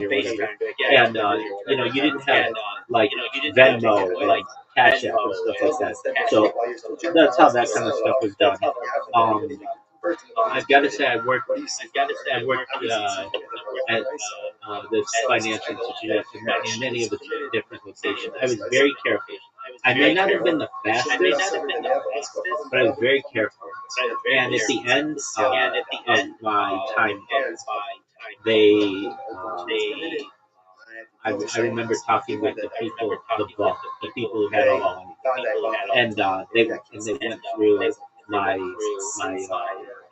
or whatever. And you didn't have like Venmo and Cash App and stuff like that. So that's how that kind of stuff was done. I've got to say, I worked at this financial institution in many of the different locations. I was very careful. I may not have been the fastest, but I was very careful. And at the end of my time, they, I remember talking with the people, the people who had all the money, and they went through my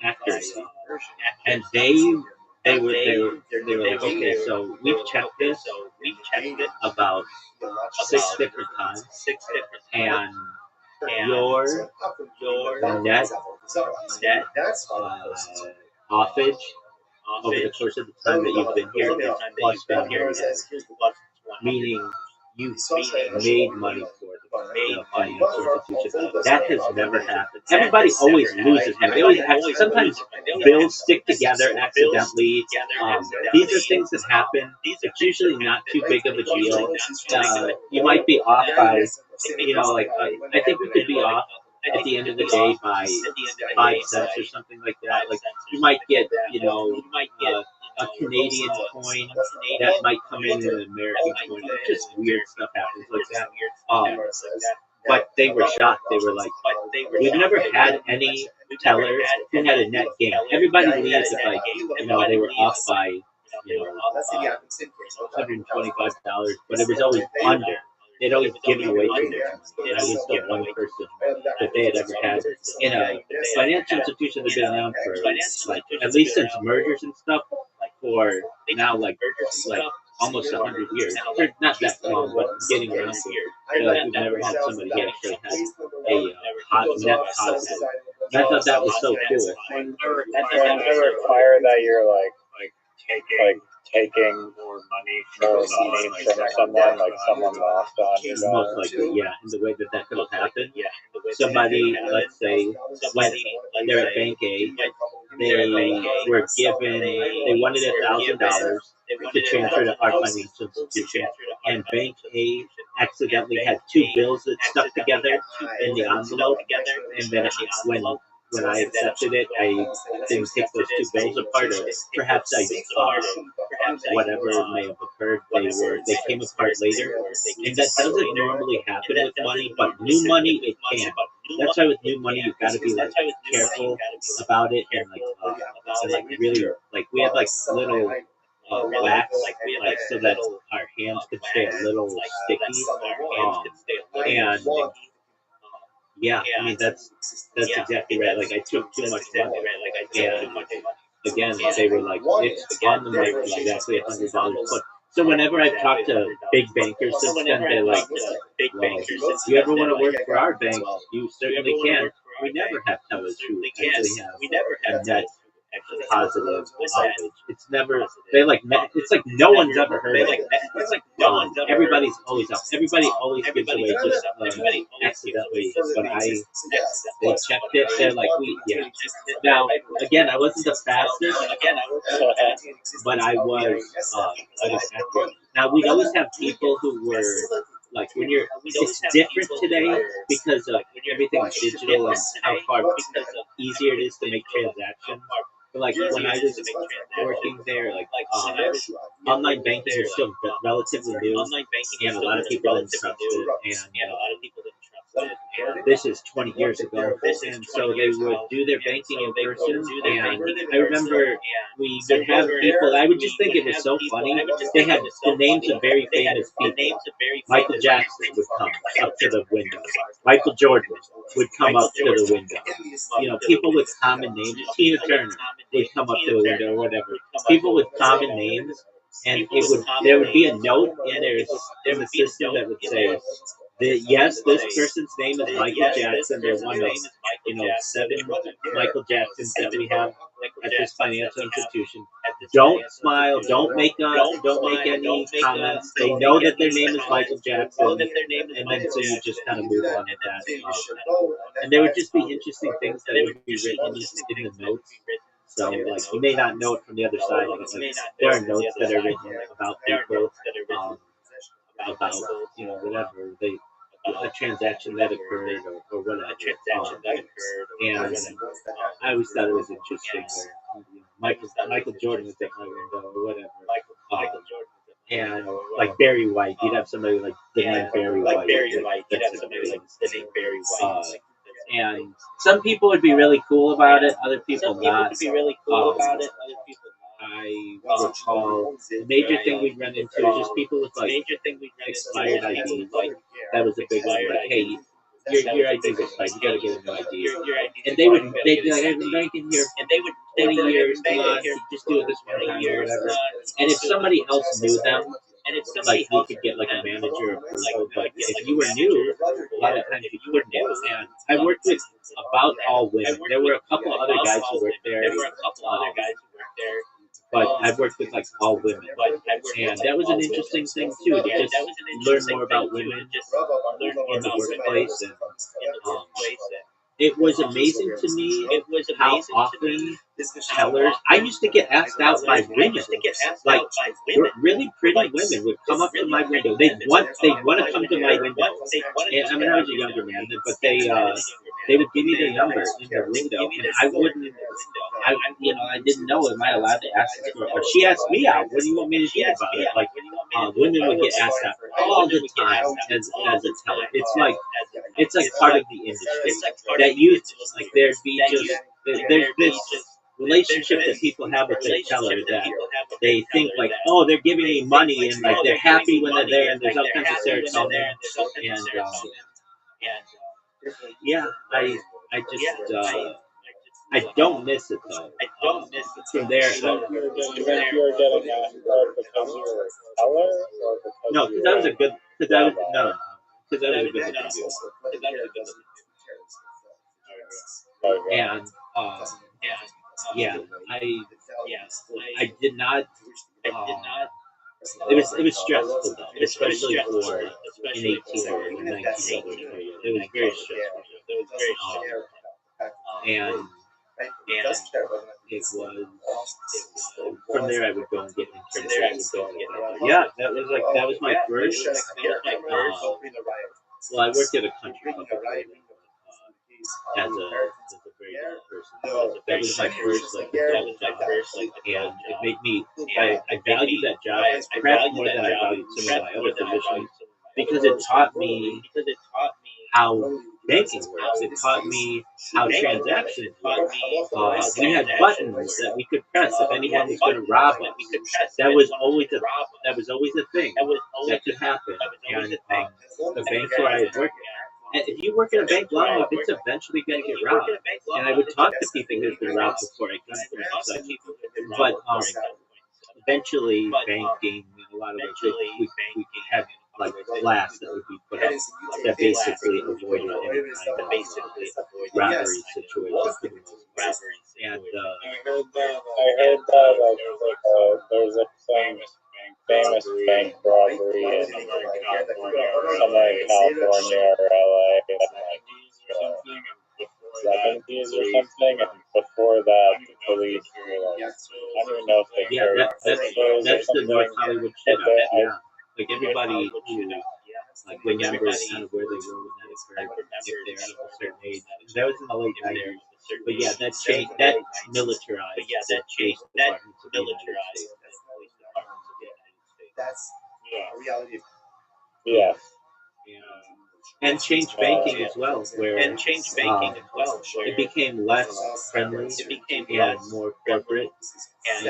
accuracy, and they were like, okay, so we've checked this about 6 different times, and your net offage over the course of the time that you've been here is plus 100, meaning you've made money for the financial institution. That has never happened. Everybody always loses money. They always sometimes bills stick together accidentally. These are things that happen. It's usually not too big of a deal. You might be off by, I think we could be off at the end of the day by 5 cents or something like that. Like you might get, a Canadian coin that might come in an American coin. Just weird stuff happens like that. But they were shocked. They were like, we've never had any tellers who had a net gain. Everybody leaves it like, they were off by, $125, but it was always under. They'd always given away too much money. And I was the one person that they had ever had in a financial institution that's been around for at least since mergers and stuff for now like almost 100 years. Or not that long, but getting around to it. We've never had somebody who actually had a net positive. And I thought that was so cool. Never require that you're taking more money from someone, like someone lost $100. Most likely, yeah. And the way that could have happened, somebody, let's say, when they're at Bank A, they wanted $1,000 to transfer to our financial institution, and Bank A accidentally had 2 bills that stuck together in the envelope, and then when I accepted it, I didn't take those 2 bills apart, or perhaps whatever may have occurred, they came apart later, and that doesn't normally happen with money, but new money it can. That's why with new money you've got to be careful about it, and really we have little wax so that our hands could stay a little sticky, and yeah, I mean that's exactly right. Like I took too much money, and again they were like, it's on the market exactly $100 put. So whenever I've talked to big bankers since then, they're like, well, if you ever want to work for our bank, you certainly can. We never have tellers who actually have net positive offage. It's never, it's like no one's ever heard of it. Everybody's always up. Everybody always gives away just accidentally. But they checked it. They're like, Now, again, I wasn't the fastest, but I was accurate. Now, we'd always have people who were, it's different today because of everything's digital and how far easier it is to make transactions. But when I was working there, online banking is still relatively new, and a lot of people didn't trust it. And this is 20 years ago, and so they would do their banking in person. And I remember we would have people. I would just think it was so funny. They had the names of very famous people. Michael Jackson would come up to the window. Michael Jordan would come up to the window. People with common names. Tina Turner would come up to the window or whatever. People with common names, and there would be a note in the system that would say, yes, this person's name is Michael Jackson. They're one of 7 Michael Jacksons that we have at this financial institution. Don't smile. Don't make any comments. They know that their name is Michael Jackson, and then so you just kind of move on with that. And there would just be interesting things that would be written in the notes. So like you may not know it from the other side. Like there are notes that are written about people, um, about whatever a transaction that occurred or whatever. And I always thought it was interesting where Michael Jordan was at my window or whatever. And like Barry White, you'd have somebody like the name Barry White. That's his name. And some people would be really cool about it, other people not. I recall the major thing we'd run into is just people with like expired IDs. That was a big one. Like, hey, your ID's expired. You gotta get a new ID. And they'd be like, I've been banking here 20 years. Come on, just do it this one time or whatever. And if somebody else knew them, like we could get like a manager approval. But if you were new, a lot of times you wouldn't. And I worked with about all women. There were a couple other guys who worked there. But I've worked with like all women, and that was an interesting thing too, to just learn more about women in the workplace. And it was amazing to me how often tellers. I used to get asked out by women, like really pretty women would come up to my window. They want to come to my window. And I mean, I was a younger man, but they would give me their number in the window, and I wouldn't. I didn't know. Am I allowed to ask this girl? Or she asked me out. What do you want me to do about it? Like, women would get asked out all the time as a teller. It's like part of the industry that you like. There's this relationship that people have with their teller that they think like, oh, they're giving me money and like they're happy when they're there, and there's all kinds of serotonin and yeah, I just. I don't miss it though. From there, You were getting asked because you were a teller or because no, because that was a good. Because that was no, because that was a good interview. And yeah, I did not. It was stressful though, especially for an 18 or a 19-year-old period. It was very stressful. And it was from there I would go and get internships and things like that. Yeah, that was my first. Well, I worked at a country club as a very young person. That was my first adult job, and it made me. I value that job perhaps more than I valued some of my other positions because it taught me how banking works. It taught me how transactions work. We had buttons that we could press if anyone was going to rob us. That was always a thing that could happen. And the bank where I worked, and if you work in a bank long enough, it's eventually going to get robbed. And I would talk to people who've been robbed before I came to society. But eventually, banking and a lot of those things, we had like glass that would be put up that basically avoided any kind of robbery situation. And I heard that there's a famous bank robbery in somewhere in California or LA in like 70s or something, and before that the police were like, I don't even know if they carried pistols that's or the North something. Hollywood shit. Yeah, like everybody who like remembers kind of where they were when that occurred, if they're of a certain age. That was in the late 90s. But yeah, that changed. That militarized the police departments of the United States. Yeah. And changed banking as well, where it became less friendly and more corporate, and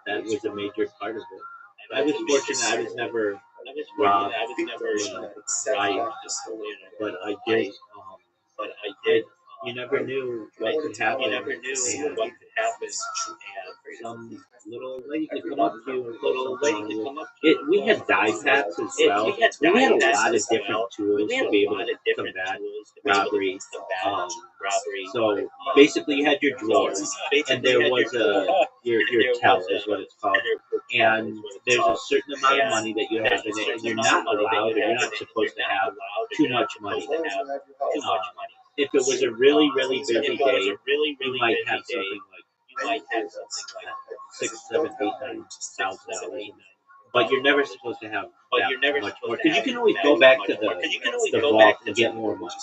that was a major part of it. I was fortunate; I was never robbed, I, but I did. You never knew what could happen. And some little old lady could come up to you and pull something on you. We had die packs as well. We had a lot of different tools to be able to combat robbery. So basically, you had your drawer, and there was your tell is what it's called. And there's a certain amount of money that you have in it, and you're not allowed, or you're not supposed to have too much money. if it was a really, really busy day, you might have something like $6, $7, $8, $9,000. But you're never supposed to have that much more because you can always go back to the vault and get more money.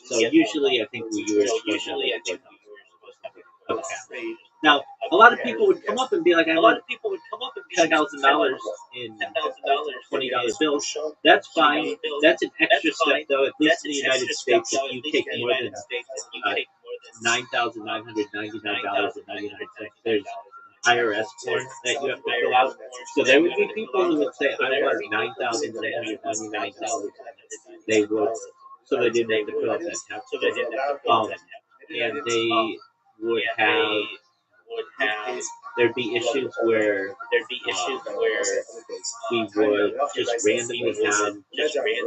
So usually, I think you were supposed to have $4,000 of cash. Now, a lot of people would come up and be like, "I want $10,000 in $20 bills." That's fine. That's an extra step, though. At least in the United States, if you take more than $9,999.99, there's IRS form that you have to fill out. So there would be people who would say, "I want $9,999." They would, so they didn't have to fill out that tax form. And they would have. There'd be issues where we would just randomly have the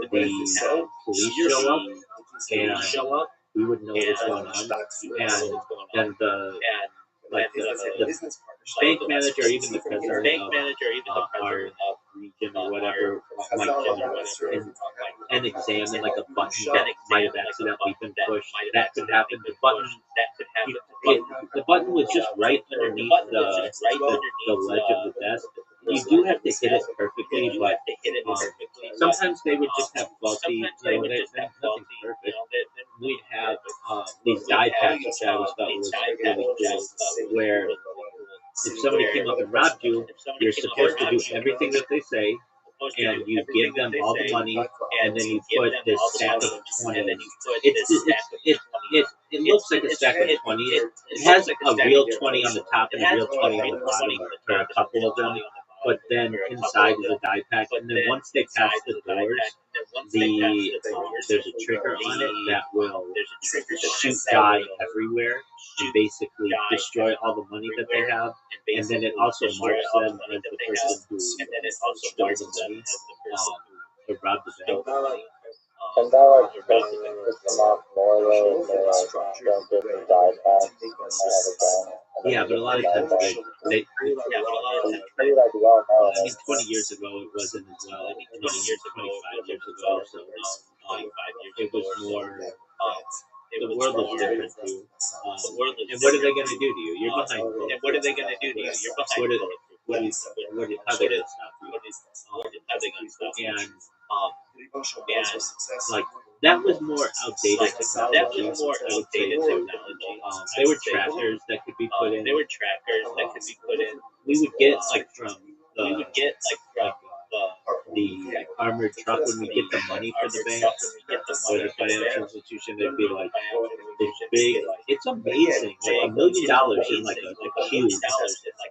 police show up, and we wouldn't know what's going on, and the bank manager, or even the president of our region or whatever, might come and examine like a button that might have accidentally been pushed. That could happen. The button was just right underneath the ledge of the desk. You do have to hit it perfectly, but sometimes they would just have faulty, nothing's perfect. We'd have these die packs, which I always thought was really cool, where if somebody came up and robbed you, you're supposed to do everything that they say, and you give them all the money, and then you put this stack of 20. It looks like a stack of 20. It has a real 20 on the top and a real 20 on the bottom, or a couple of them. But then inside is a die pack, and then once they pass the doors, there's a trigger on it that will shoot die everywhere and basically destroy all the money that they have, and then it also marks them as the person who stole the money to rob the bank. And that like piss them off more though, if they don't give the die back and have a gun. Yeah, but a lot of times they like we all know. I mean, 20 years ago it wasn't as well. 25 years ago, so it was more. The world is different too. And what are they going to do to you? You're behind. And what are they going to do to you? You're behind. How are they going to stop you? And like that was more outdated technology. They were trackers that could be put in. We would get like from the armored truck when we get the money for the bank or the financial institution. They'd be like this big. It's amazing, like $1 million in like a cube,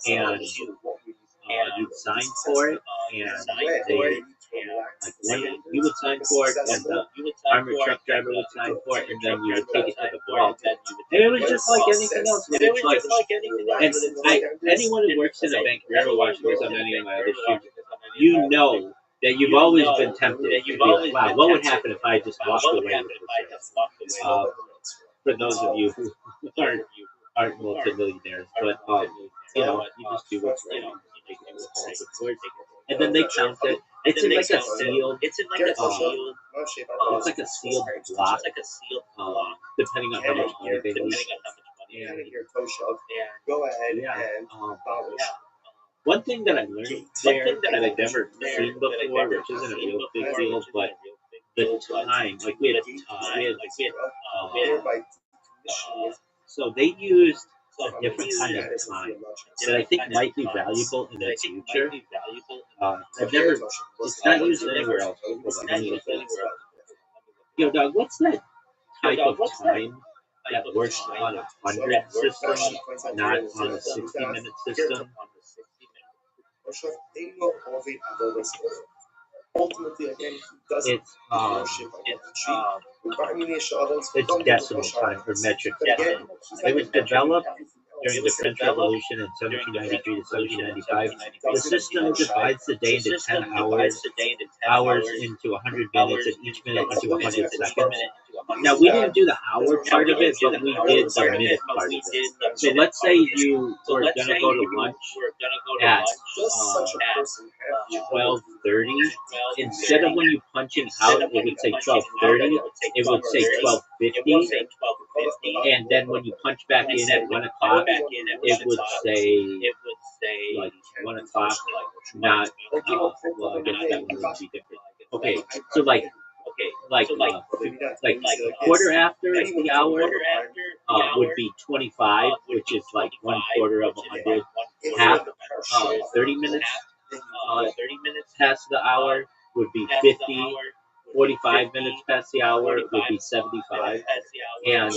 and you'd sign for it, and they. Like you would sign for it, and the armored truck driver would sign for it, and then you would take it to the vault. And it was just like anything else. And anyone who works in a bank, or ever works on any of my other shoots, you know that you've always been tempted to be like, wow, what would happen if I just walked away with this? For those of you who aren't multimillionaires, but you just do what's right. And then they count it. It's in like a sealed. It's like a sealed block. Depending on how much money they need. Go ahead and one thing that I learned there that I'd never seen before, which isn't a real big deal, but the time, like we had so they used a different kind of time that I think might be valuable in the future. It's not used anywhere else. Yo, Doug, what's that type of time that works on a 100 system, not on a 60-minute system? Ultimately, again, it's decimal time or metric time. It was developed during the French Revolution in 1793 to 1795. The system divides the day into 10 hours into 100 minutes, and each minute into 100 seconds. Now, we didn't do the hour part of it, but we did the minute part of it. So let's say you were going to go to lunch at 12:30. Instead of when you punching out, it would say 12:30. It would say 12:50. And then when you punch back in at 1 o'clock, it would say like 1 o'clock. Not well, I guess that one would be different. Okay, so like quarter after the hour would be 25, which is like 1/4 of 100. Half 30 minutes past the hour would be 50. 45 minutes past the hour would be 75. And I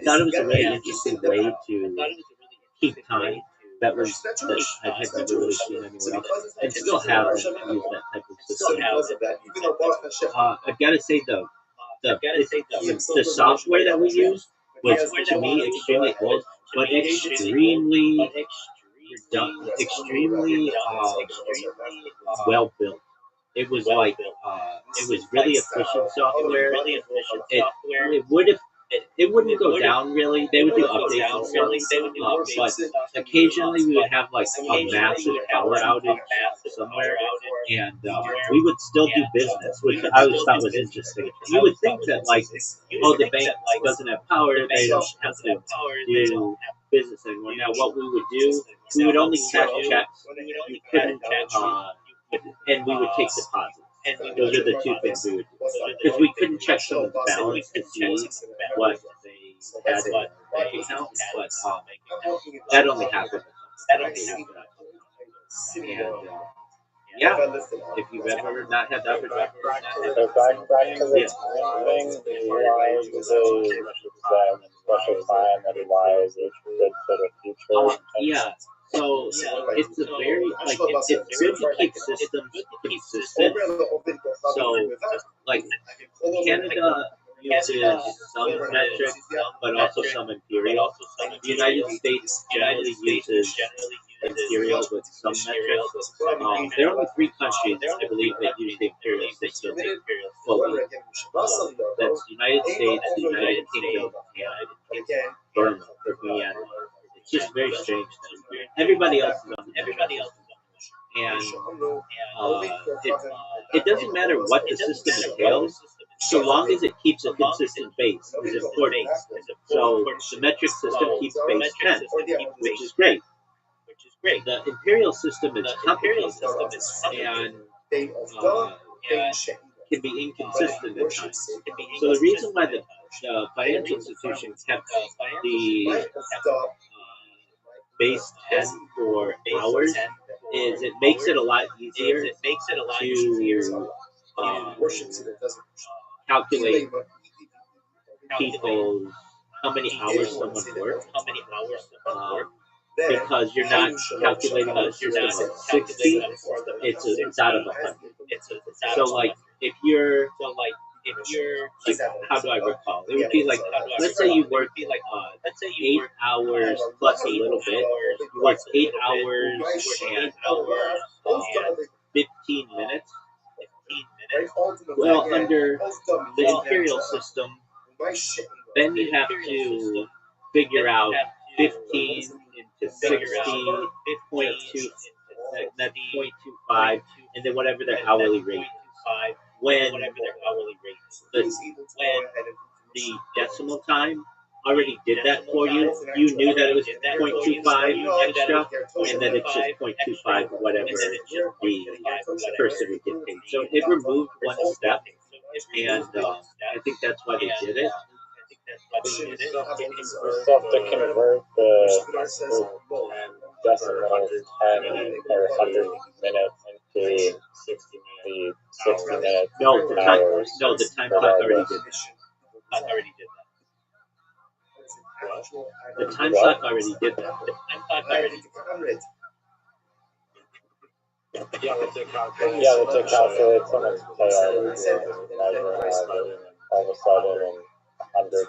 thought it was a really interesting way to keep time. That I had never really seen anyone else, and still haven't used that type of system. I gotta say the software that we used was to me extremely old, but extremely well built. It was like it was really efficient software. It would have it wouldn't go down really. They would do updates and stuff, but occasionally we would have like a massive power outage somewhere, and we would still do business, which I always thought was interesting. You would think that like, oh, the bank doesn't have power, they don't have to do business anymore. Now, what we would do, we would only cash checks. We couldn't, and we would take deposits. Those are the two things we would do. Because we couldn't check someone's balance to see what they had in their bank account, but that only happened. And yeah, if you've ever not had that opportunity. So back to the time thing, why do they special time and why is it good for the future? Yeah. So it's a very it's good to keep systems consistent. So like Canada uses some metrics, but also some imperial. The United States generally uses imperial with some metrics. There are only 3 countries, I believe, that use the imperial system fully. That's the United States, the United Kingdom, and Burma, or Guyana. It's just very strange. Everybody else is on the and it doesn't matter what the system entails, so long as it keeps a consistent base is important. So the metric system keeps base 10, which is great. The imperial system is complicated and can be inconsistent at times. So the reason why the financial institution kept the base 10 for hours is it makes it a lot easier to calculate people's how many hours someone worked. Because you're not calculating a system of 60, it's out of 100. So like if you're like how do I recall? It would be like let's say you work 8 hours plus a little bit. You work 8 hours and 15 minutes. Well, under the imperial system, then you have to figure out 15 into 60.2, that's 0.25, and then whatever their hourly rate is. When the decimal time already did that for you, you knew that it was 0.25 extra, and then it's just 0.25 whatever the person would get paid. So it removed one step, and I think that's why they did it. You still have to convert the decimal 10 or 100 minutes into the 60 minutes. No, the time clock already did that. The time clock already did that. Yeah, to calculate someone's payout, measuring all of a sudden in 100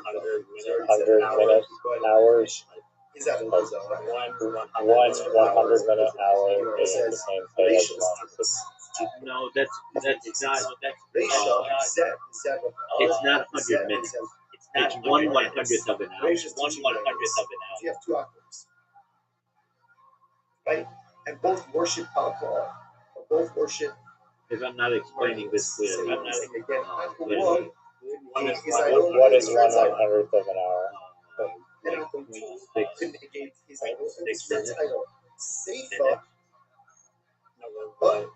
minute hours. One 100-minute hour is the same pay as one. No, that's not. It's not 100 minutes. It's 1/100th of an hour. You have 2 hours, right? And both worship Allah. If I'm not explaining this clearly, What is 1/100th of an hour? like 0.6 minutes. No, but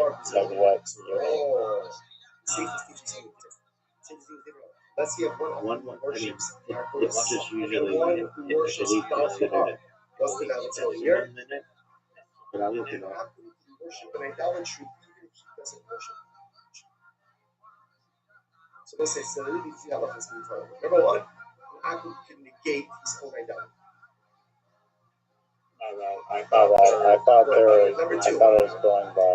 what unit? One, I mean, it's just usually, at least considered a decimal minute, but I'll look it up. I thought it was going by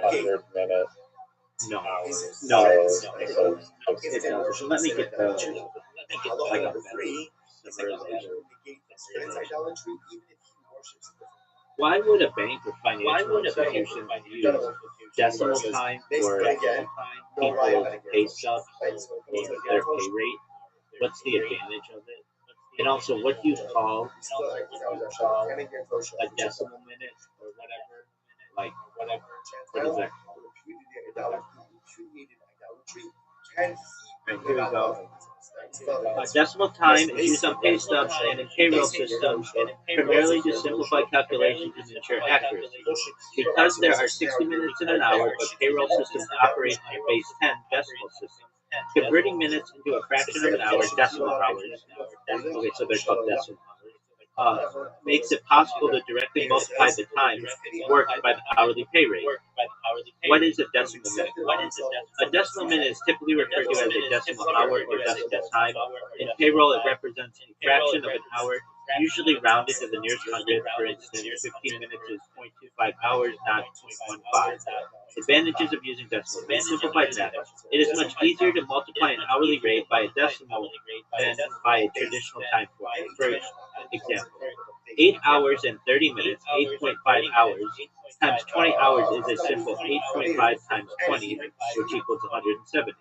100-minute No, hours. no, Hours. it doesn't. Let me get the, like a better summarization. Why would a bank or financial institution use decimal time for people's pay stubs or their pay rate? What's the advantage of it? And also, what do you call a decimal minute or whatever? Like, what is that called? Right, here we go. Decimal time is used on pay stubs and in payroll systems primarily to simplify calculations and ensure accuracy. Because there are 60 minutes in an hour, but payroll systems operate on a base 10 decimal system. Converting minutes into a fraction of an hour, decimal hours, okay, so they're called decimal hours, makes it possible to directly multiply the time worked by the hourly pay rate. What is a decimal minute? A decimal minute is typically referred to as a decimal hour or decimal time. In payroll, it represents a fraction of an hour, usually rounded to the nearest hundredth. For instance, 15 minutes is 0.25 hours, not 0.15. Advantages of using decimal. Simplified math. It is much easier to multiply an hourly rate by a decimal than by a traditional time form. For example, 8 hours and 30 minutes, 8.5 hours, times 20 hours is a simple 8.5 times 20, which equals 170.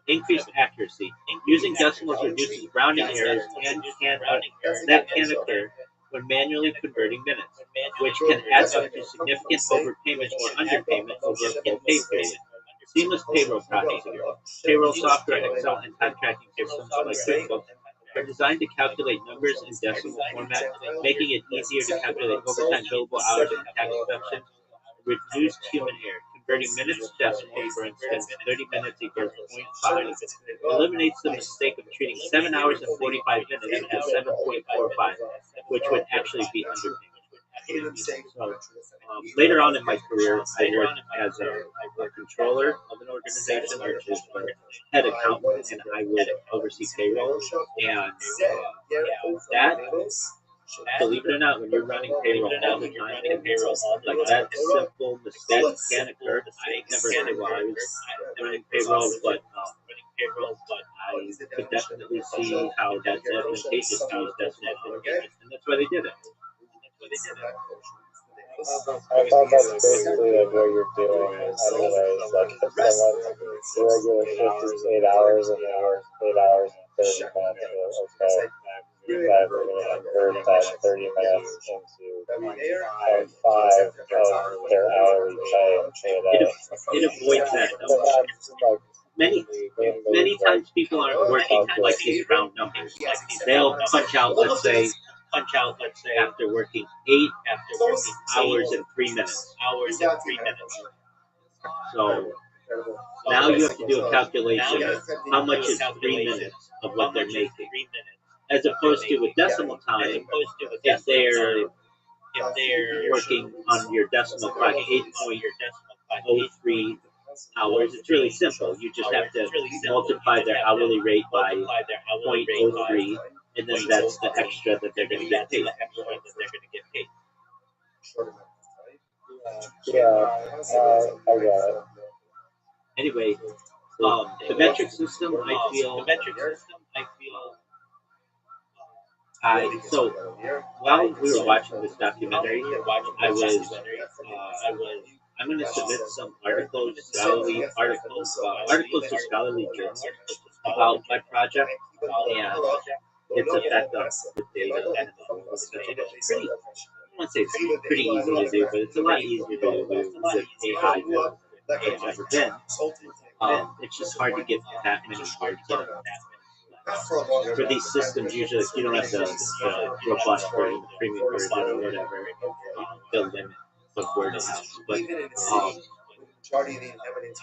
Increased accuracy. Using decimals reduces rounding errors that can occur when manually converting minutes, which can add up to significant overpayment or underpayment over a full pay period. Seamless payroll processing. Payroll software, Excel, and time tracking systems like QuickBooks are designed to calculate numbers in decimal format, making it easier to calculate overtime billable hours and tax deductions. Reduced human error. Converting minutes to decimals, for instance, 30 minutes equals 0.5, eliminates the mistake of treating 7 hours and 45 minutes as 7.45, which would actually be underpayment. So, later on in my career, I worked as a controller of an organization, which is the head accountant, and I would oversee payroll. And that, believe it or not, when you're running payroll all the time, like that simple mistake can occur. I never say, well, I was running payroll, but I could definitely see how that's advantageous to use decimal, and that's why they did it. I thought that's basically like what you're doing anyways. Like if someone's regular shift is 8 hours and they work 8 hours and 30 minutes, okay, that we're going to convert that 30 minutes into 0.5 of their hourly pay and pay that. It avoids that though. Many times people aren't working like these round numbers. They'll punch out, let's say, after working 8 hours and 3 minutes. So now you have to do a calculation of how much is 3 minutes of what they're making. As opposed to with decimal time, if they're working on your decimal clock 8.03 hours, it's really simple. You just have to multiply their hourly rate by 0.03, and then that's the extra that they're going to get paid. Yeah, I got it. Anyway, the metric system, I feel. So while we were watching this documentary, I'm going to submit some scholarly articles to scholarly journals about my project and its effect on the data and it's want to say it's pretty easy to do, but it's a lot easier to do with AI than it's ever been. It's just hard to get that many words in. For these systems, usually if you don't have the robust version, the premium version, or whatever, they'll limit the word counts. But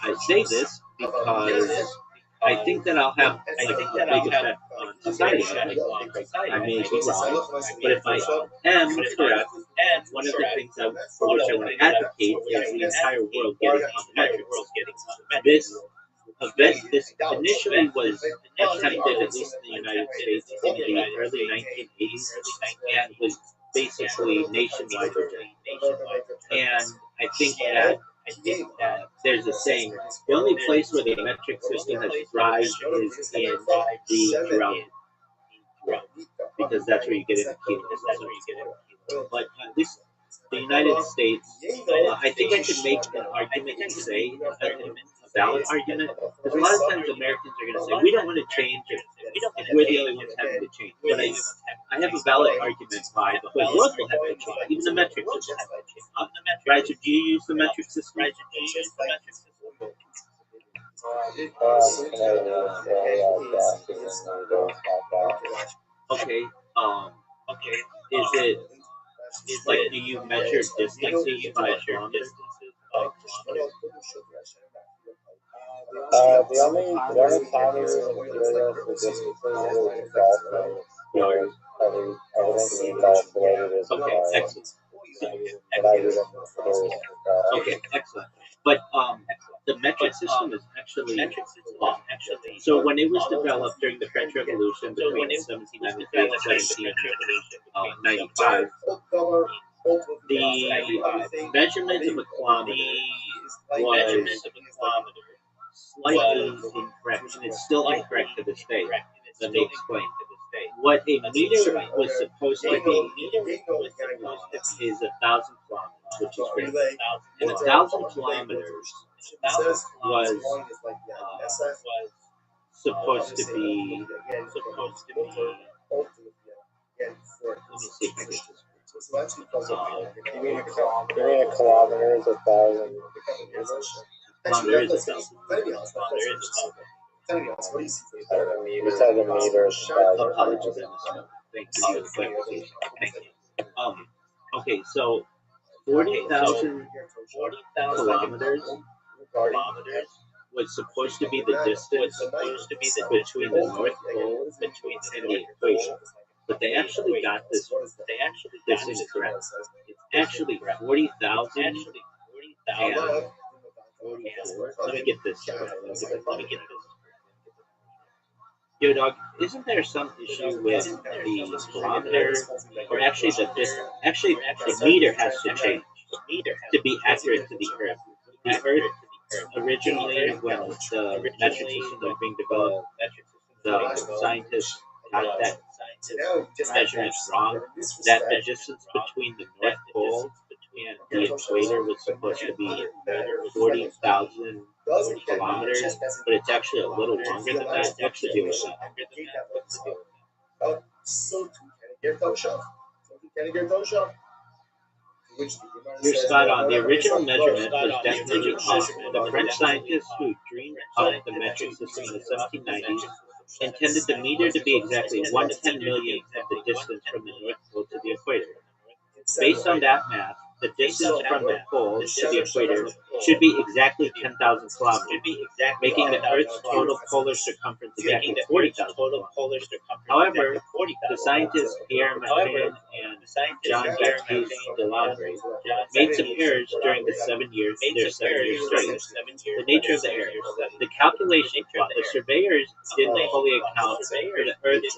I say this because I think that I'll have like a big effect on society. I may be wrong, but if I am correct, one of the things for which I want to advocate is the entire world getting on the metric system. This initially was attempted, at least in the United States, in the early 1980s, and was basically nationwide rejected. And I think that there's a saying: the only place where the metric system has thrived is in the drought, because that's where you get into keto. But at least the United States, I think I could make an argument and say a valid argument, because a lot of times Americans are going to say, we don't want to change it if we're the only ones having to change. But I have a valid argument why the whole world will have to change, even the metric system. Right, so do you use the metric system? Okay, is it like, do you measure distances by kilometers? The only time we use materials for distances is golf and everything golf related is okay, excellent. Okay, excellent. But the metric system is actually so when it was developed during the French Revolution between 1793 and 1795, the measurement of a kilometer was slightly incorrect, and it's still incorrect to this day. Let me explain. What a meter was supposed to be is 1,000 kilometers, which is great. And 1,000 kilometers was supposed to be. Let me see if I get this. You mean a kilometer is 1,000 meters? Kilometer is 1,000. You said a meter is 1,000. Apologies. Thank you. Thank you. Okay, so 40,000 kilometers was supposed to be the distance between the North Pole and the equator. But they actually got this incorrect. It's actually 40,000 and 44. Let me get this. Yo, dog, isn't there some issue with the kilometer, or actually the meter has to change to be accurate to the Earth? The Earth, originally, when the metric system was being developed, the scientists got that measurement wrong, that the distance between the North Pole and the equator was supposed to be 40,000 kilometers, but it's actually a little longer than that. What's the deal with that? You're spot on. The original measurement was definitely off. The French scientists who dreamed up the metric system in the 1790s intended the meter to be exactly 1/10 millionth of the distance from the North Pole to the equator. Based on that math, the distance from the pole to the equator should be exactly 10,000 kilometers, making the Earth's total polar circumference exactly 40,000 kilometers. However, the scientists Pierre Machin and Jean-Baptiste Delambre made some errors during their 7-year study. The nature of the errors. The calculation flaw. The surveyors didn't fully account for the Earth's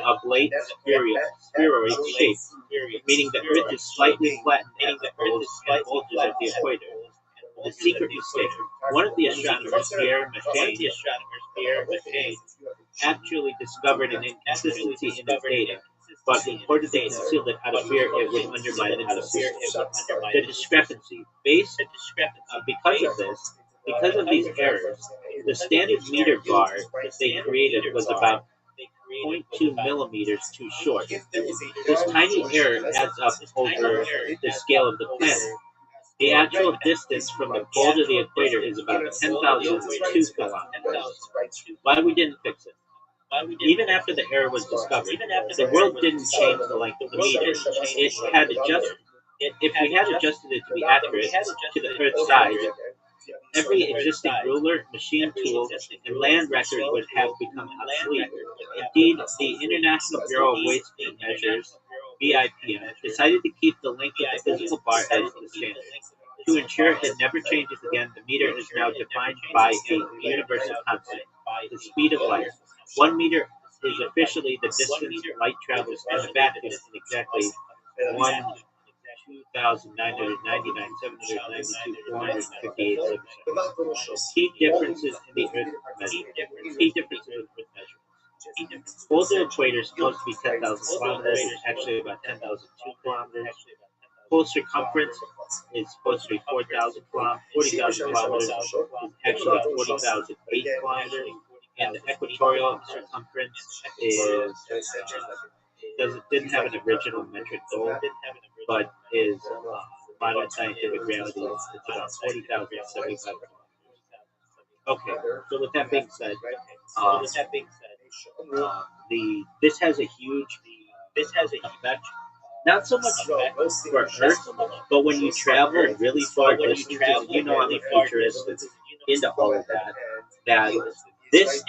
oblate spheroid shape, meaning the Earth is slightly flattened at the poles and bulges at the equator. The secret mistake. One of the astronomers, Pierre Machin, actually discovered an inconsistency in his data, but reportedly concealed it out of fear it would undermine the new system. The discrepancy. Because of these errors, the standard meter bar they created was about 0.2 millimeters too short. This tiny error adds up over the scale of the planet. The actual distance from the pole to the equator is about 10,002 kilometers. Why we didn't fix it? Even after the error was discovered, the world didn't change the length of the meter. It had adjusted. If we had adjusted it to be accurate to the Earth's size, every existing ruler, machine tool, and land record would have become obsolete. Indeed, the International Bureau of Weights and Measures (BIPM) decided to keep the length of the physical bar as the standard. To ensure it never changes again, the meter is now defined by a universal constant, the speed of light. 1 meter is officially the distance light travels in a vacuum in exactly 2,999,792,458 key differences in the Earth measurement. Key differences in Earth measurements. Pole to equator is supposed to be 10,000 kilometers. It's actually about 10,002 kilometers. Pole circumference is supposed to be 40,000 kilometers. It's actually 40,008 kilometers. And the equatorial circumference is didn't have an original metric goal, but is modern scientific reality. It's about 40,075. Okay, so with that being said, this has a huge effect. Not so much for Earth, but when you travel really far distances, you know I'm a futurist and into all of that. That this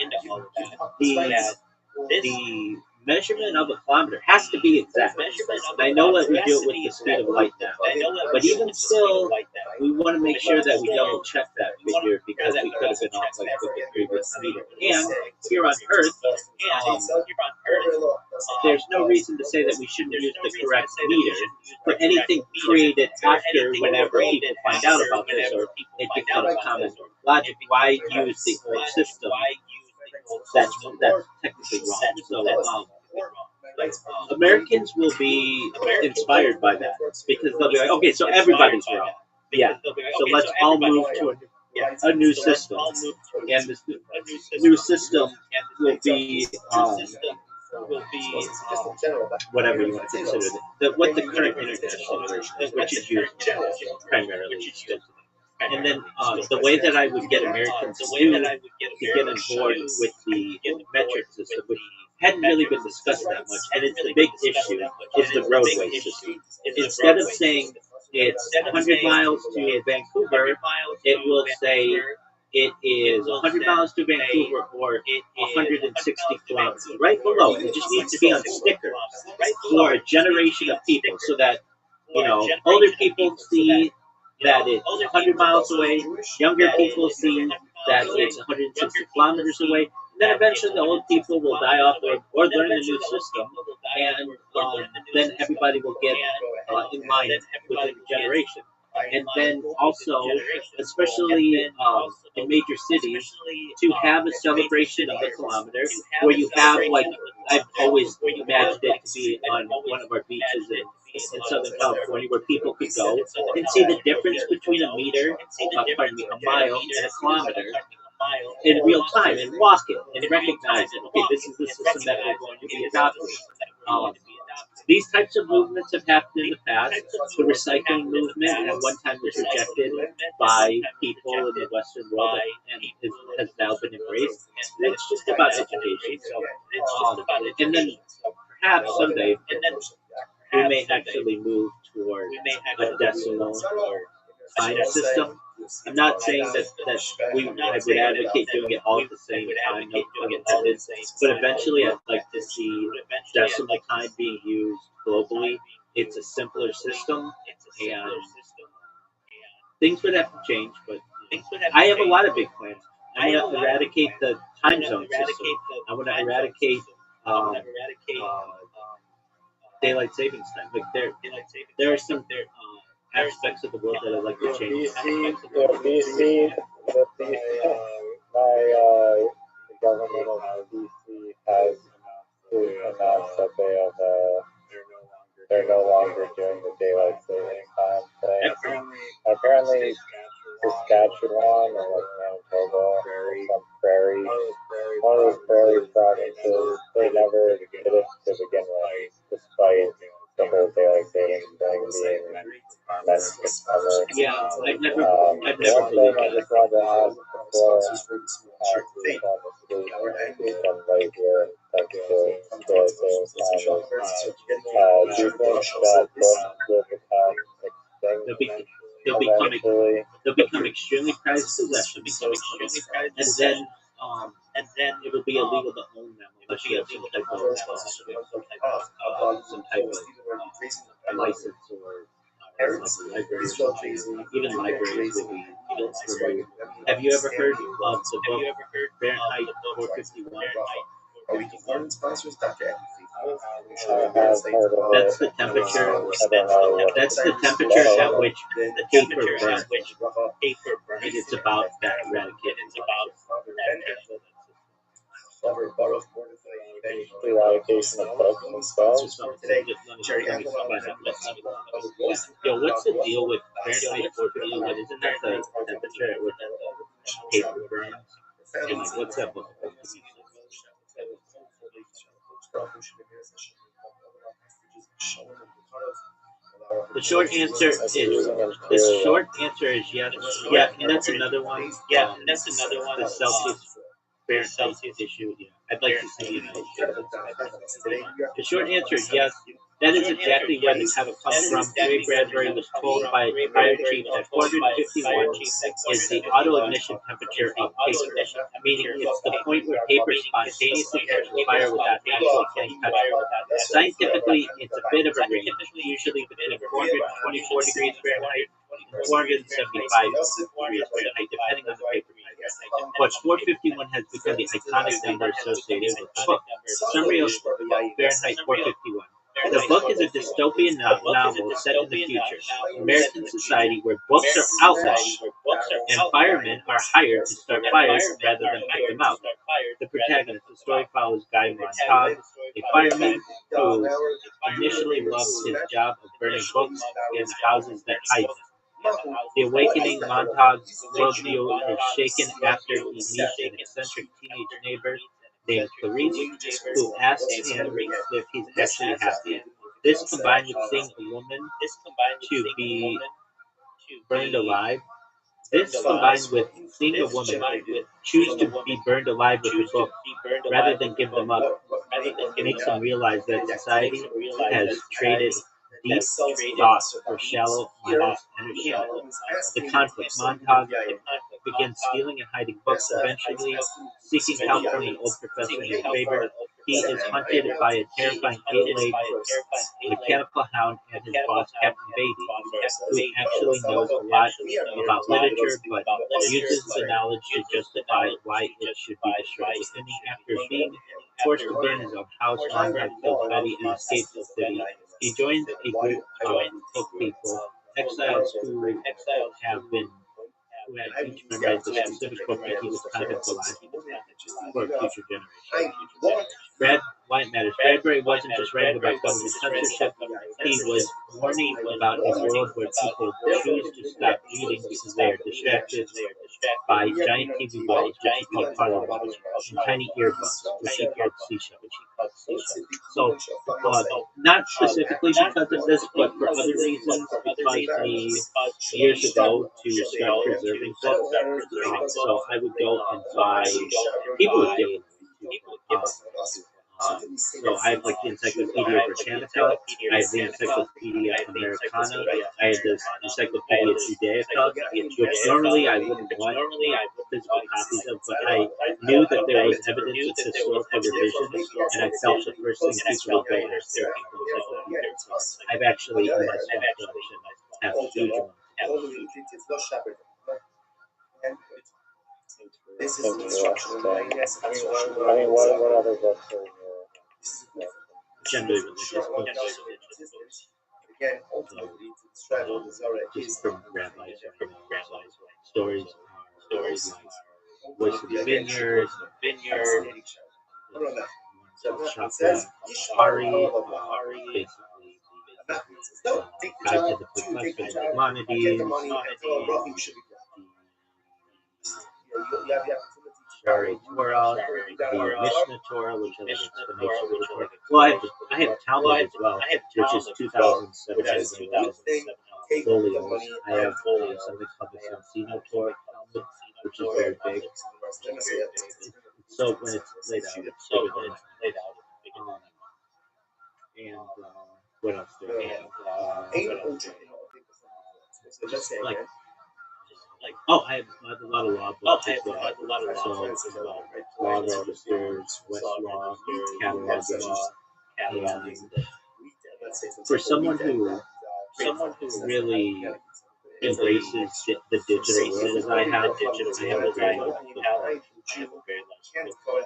the measurement of a kilometer has to be exact. And I know that we do it with the speed of light now, but even still, we want to make sure that we double check that figure because we could have been off like with the previous meter. And here on Earth, there's no reason to say that we shouldn't use the correct meter for anything created after whenever people find out about this or it becomes common logic. Why use the old system? That's technically wrong. So Americans will be inspired by that because they'll be like, okay, so everybody's wrong. Yeah. So let's all move to a new system, and this new system will be whatever you want to consider what the current international version is, which is used primarily. And then the way that I would get Americans to get on board with the metric system, which hadn't really been discussed that much, and it's a big issue, is the roadway system. Instead of saying it's 100 miles to Vancouver, it will say it is 100 miles to Vancouver or 160 kilometers. Right below it. It just needs to be on stickers for a generation of people so that, older people see that it's 100 miles away, younger people see that it's 160 kilometers away, and then eventually the old people will die off or learn the new system, and then everybody will get in line within a generation. And then also, especially in major cities, to have a celebration of the kilometer where you have, like, I've always imagined it to be on one of our beaches in Southern California where people could go and see the difference between a mile and a kilometer in real time and walk it and recognize it. Okay, this is the system that we're going to be adopting. These types of movements have happened in the past. The recycling movement at one time was rejected by people in the Western world and has now been embraced. And it's just about education. So, and then perhaps someday we may actually move toward a decimal time system. I'm not saying that I would advocate doing it all at the same time, but eventually I'd like to see decimal time being used globally. It's a simpler system, and things would have to change, but I have a lot of big plans. I want to eradicate the time zone system. I want to eradicate daylight savings time. Like there are some aspects of the world that I'd like to change. BC, the government of BC has announced that they're no longer doing the daylight savings time thing. Apparently, Saskatchewan or like Manitoba or some prairies one of those fairly provinces, they never did it to begin with, despite the whole daylight savings thing being meant to cover. Yeah, I've never One thing believed I that. just wanted to ask before we fall asleep and late here, thanks to daylight savings time, do you think that books will become They'll, be, extinct they'll become eventually? they'll become extremely prized possessions, and then it will be illegal to own them unless you have some type of license or like a library or something. Even libraries will be removed. Have you ever heard of the book Fahrenheit 451? Have heard of That's it. the temperature. I don't know what That's the temperature at which paper burns. And it's about that eradicating. eradication of books themselves. Yo, what's the deal with Fahrenheit 451? Isn't that the temperature at which paper burns? And like, what's that book? The short answer is yes. Yeah, and that's another one. The Celsius issue. Yeah, I'd like to see the United States. The short answer is yes. That is exactly where the title comes from. Ray Bradbury was told by a fire chief that 451 is the auto ignition temperature of paper, meaning it's the point where paper spontaneously catches fire without actually getting touched. Scientifically, it's a bit of a range, usually between 424 degrees Fahrenheit and 475 degrees Fahrenheit, depending on the paper type. But 451 has become the iconic number associated with the book. Summary of Fahrenheit 451. The book is a dystopian novel set in the future, American society where books are outlawed and firemen are hired to start fires rather than put them out. The protagonist, the story follows Guy Montague, a fireman who initially loves his job of burning books in the houses that hide them. The awakening Montague's worldview is shaken after he meets an eccentric teenage neighbor named Clarice, who asks him if he's actually happy. This combined with seeing a woman to be burned alive. This combined with seeing a woman choose to be burned alive with a book rather than give them up makes him realize that society has traded deep thought for shallow, mindless entertainment. The conflict. Montague begins stealing and hiding books, eventually seeking help from an old professor named Faber. He is hunted by a terrifying eight-legged mechanical hound and his boss, Captain Beatty, who actually knows a lot about literature but uses the knowledge to justify why it should be destroyed. Ending after being forced to burn his own house, Montague kills Betty and escapes the city. He joins a group of book people, exiles who had each memorized a specific book that he was content alive for future generations. Why it matters. Bradbury wasn't just writing about government censorship, he was warning about a world where people choose to stop reading because they are distracted by giant TV walls, which he called parlor and tiny earbuds, which he called seashells. So, not specifically because of this, but for other reasons, it caused me years ago to start preserving books. So I would go and buy, people would give them to so I have like the Encyclopedia Britannica, I have the Encyclopedia Americana, I have the Encyclopedia Judaica, which normally I wouldn't want physical copies of, but I knew that there was evidence of historical revisions, and I felt the first thing people would go after. I've actually, in my small collection, have a huge amount. Interesting. I mean, what other books are you? Generally religious books. Just from rabbis or stories like Voice of the Vineyard, Ari, basically Guide to the Perplexed of Maimonides, Shari Torah, the Mishnah Torah, which has an explanation of the Torah. Well, I have Talmud as well, which is 2,700 folios. I have something called the Sensino Torah Talmud, which is very big. So when it's laid out, it's bigger than and what else do I have? I have a lot of law books as well. So law registers, Westlaw, catalog law, and for someone who really embraces the digital world as I have a very large book.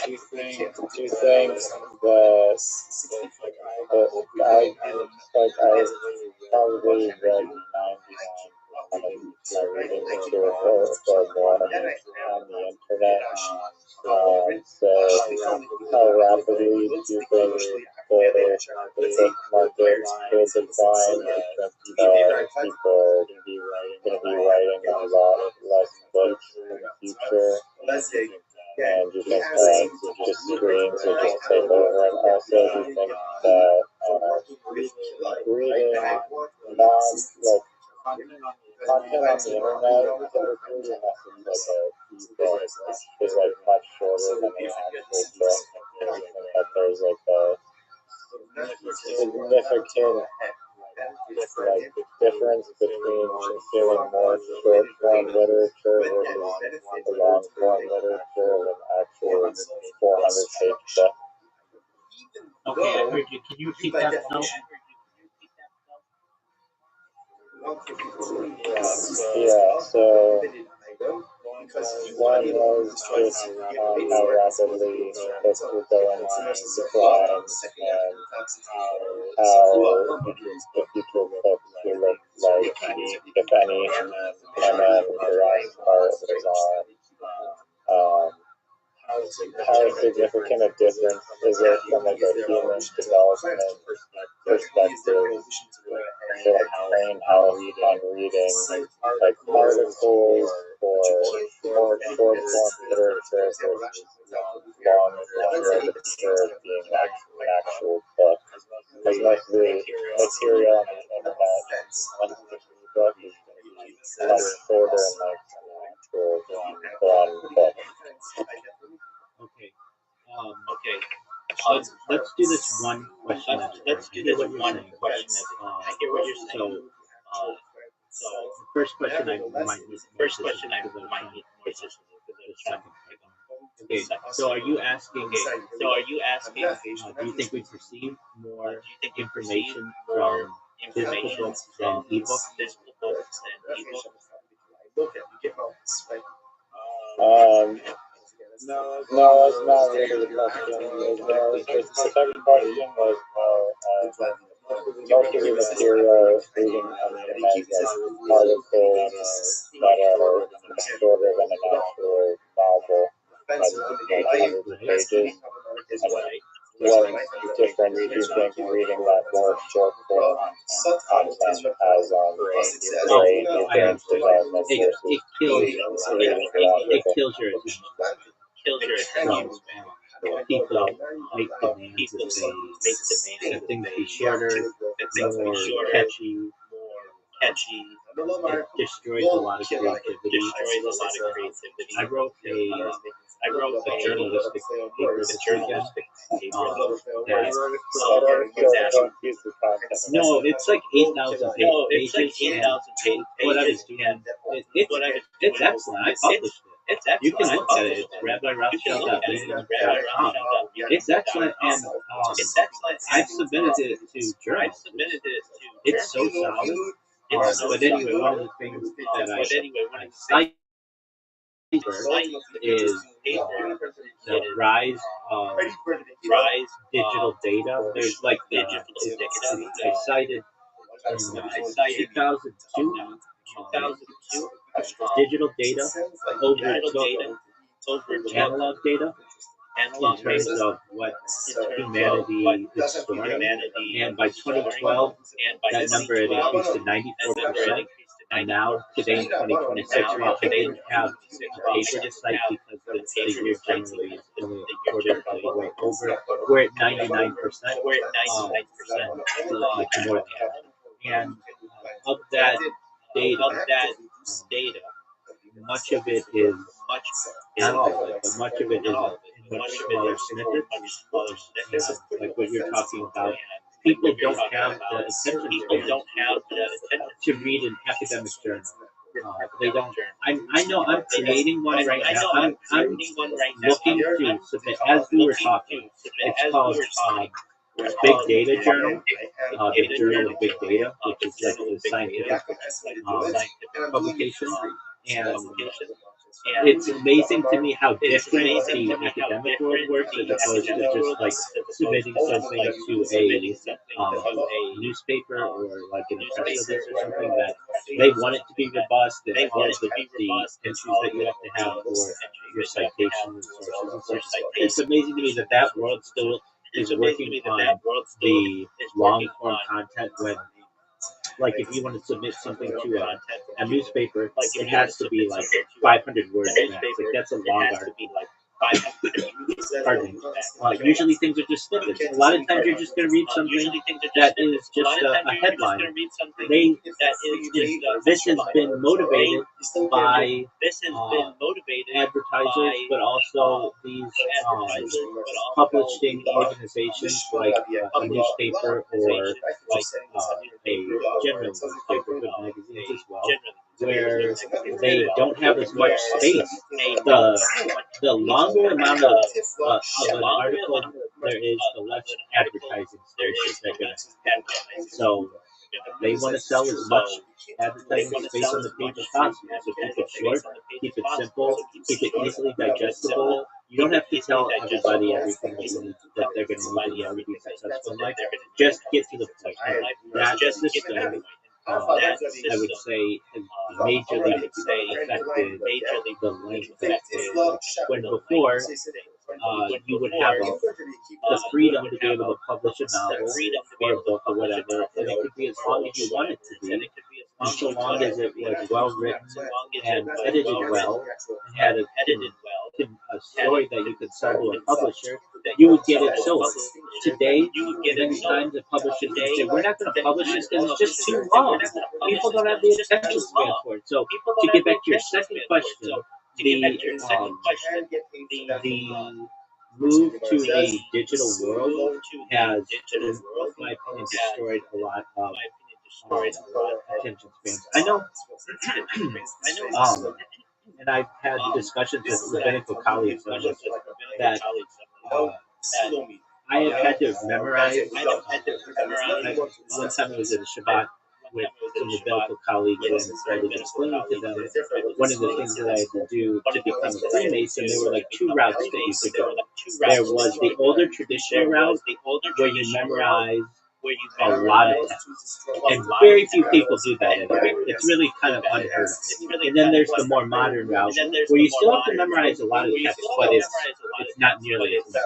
Do you think that I probably read 99% of my reading material or more on the internet? So how rapidly do you think the book market will decline and people are going to be writing a lot less books in the future? And do you think just screens will just take over? And also, do you think that reading content on the internet typically, unless it's like a ebook, is like much shorter than an actual book? And do you think that there's like a significant difference between consuming more short form literature versus the long form literature of an actual 400-page book? Okay, I heard you. Can you repeat that now? Yeah, so one was just how rapidly books will go into decline and how the future books will look like, if any, and then the last part was on how significant a difference is it from like a human development perspective to like train health on reading like articles or more short form literature versus long form literature being an actual book. Like most of the material on the internet, one book is much shorter and like an actual long book. Let's do this one question. Let's do this one question. I hear what you're saying. So the first question I might need more assistance for the second. Okay, so are you asking? Do you think we perceive more information from physical books than ebooks? No, that's not really the question. The second question was most of the material reading on the internet is like articles that are shorter than an actual novel, like hundreds of pages. And what difference do you think reading that more short form content has on brain development versus it kills your attention. People make demands that things be shorter, more catchy. It destroys a lot of creativity. I wrote a journalistic paper this weekend. No, it's like 8,000 pages. What I was doing, it's excellent. I published it. You can look at it. It's Rabbi Rothschild.medium.com. It's excellent, and I've submitted it to journals. It's so solid. But anyway, one of the things that I cite is the rise of digital data. There's like I cited in 2002 digital data over analog data in terms of what humanity is storing. And by 2012, that number had increased to 94%. And now, today in 2026, well, I didn't have a paper to cite because the year generally is only a quarter of the way over. We're at 99%, like more than that. And of that data, much of it is, not all of it, but much of it is in much smaller snippets. Like what you're talking about, people don't have the attention span to read an academic journal. They don't. I know I'm creating one right now. I'm looking to submit, as we were talking, it's called Big Data Journal, the Journal of Big Data, which is like the scientific publication. And it's amazing to me how different the academic world works as opposed to just like submitting something to a newspaper or like an press release or something that they want it to be robust and all of the entries that you have to have for your citations and sources and such. It's amazing to me that that world still is working on the long form content when, like, if you want to submit something to a newspaper, it has to be like 500 words max. Like, that's a long article. Pardon me. Usually things are just snippets. A lot of times you're just going to read something that is just a headline. This has been motivated by advertisers, but also these publishing organizations like a newspaper or like a general newspaper with magazines as well, where they don't have as much space. The longer amount of an article there is, the less advertising space they're going to have. So they want to sell as much advertising space on the page as possible. So keep it short, keep it simple, keep it easily digestible. You don't have to tell everybody everything that they're going to need in order to be successful in life. Just get to the point. That system, I would say, has majorly affected the length of it. When before, you would have the freedom to be able to publish a novel or a book or whatever, and it could be as long as you want it to be, and so long as it was well written and edited well and had a story that you could sell to a publisher, you would get it sold. Today, many times a publisher can say, we're not going to publish this because it's just too long. People don't have the attention span for it. So to get back to your second question, the move to the digital world has, in my opinion, destroyed a lot of attention spans. I know, and I've had discussions with rabbinical colleagues on this, that I have had to memorize. One time I was at a Shabbat with some rabbinical colleagues and started explaining to them one of the things that I had to do to become a Freemason. There were like two routes that you could go. There was the older traditional route where you memorize a lot of text, and very few people do that anymore. It's really kind of unheard of. And then there's the more modern route where you still have to memorize a lot of text, but it's not nearly as much.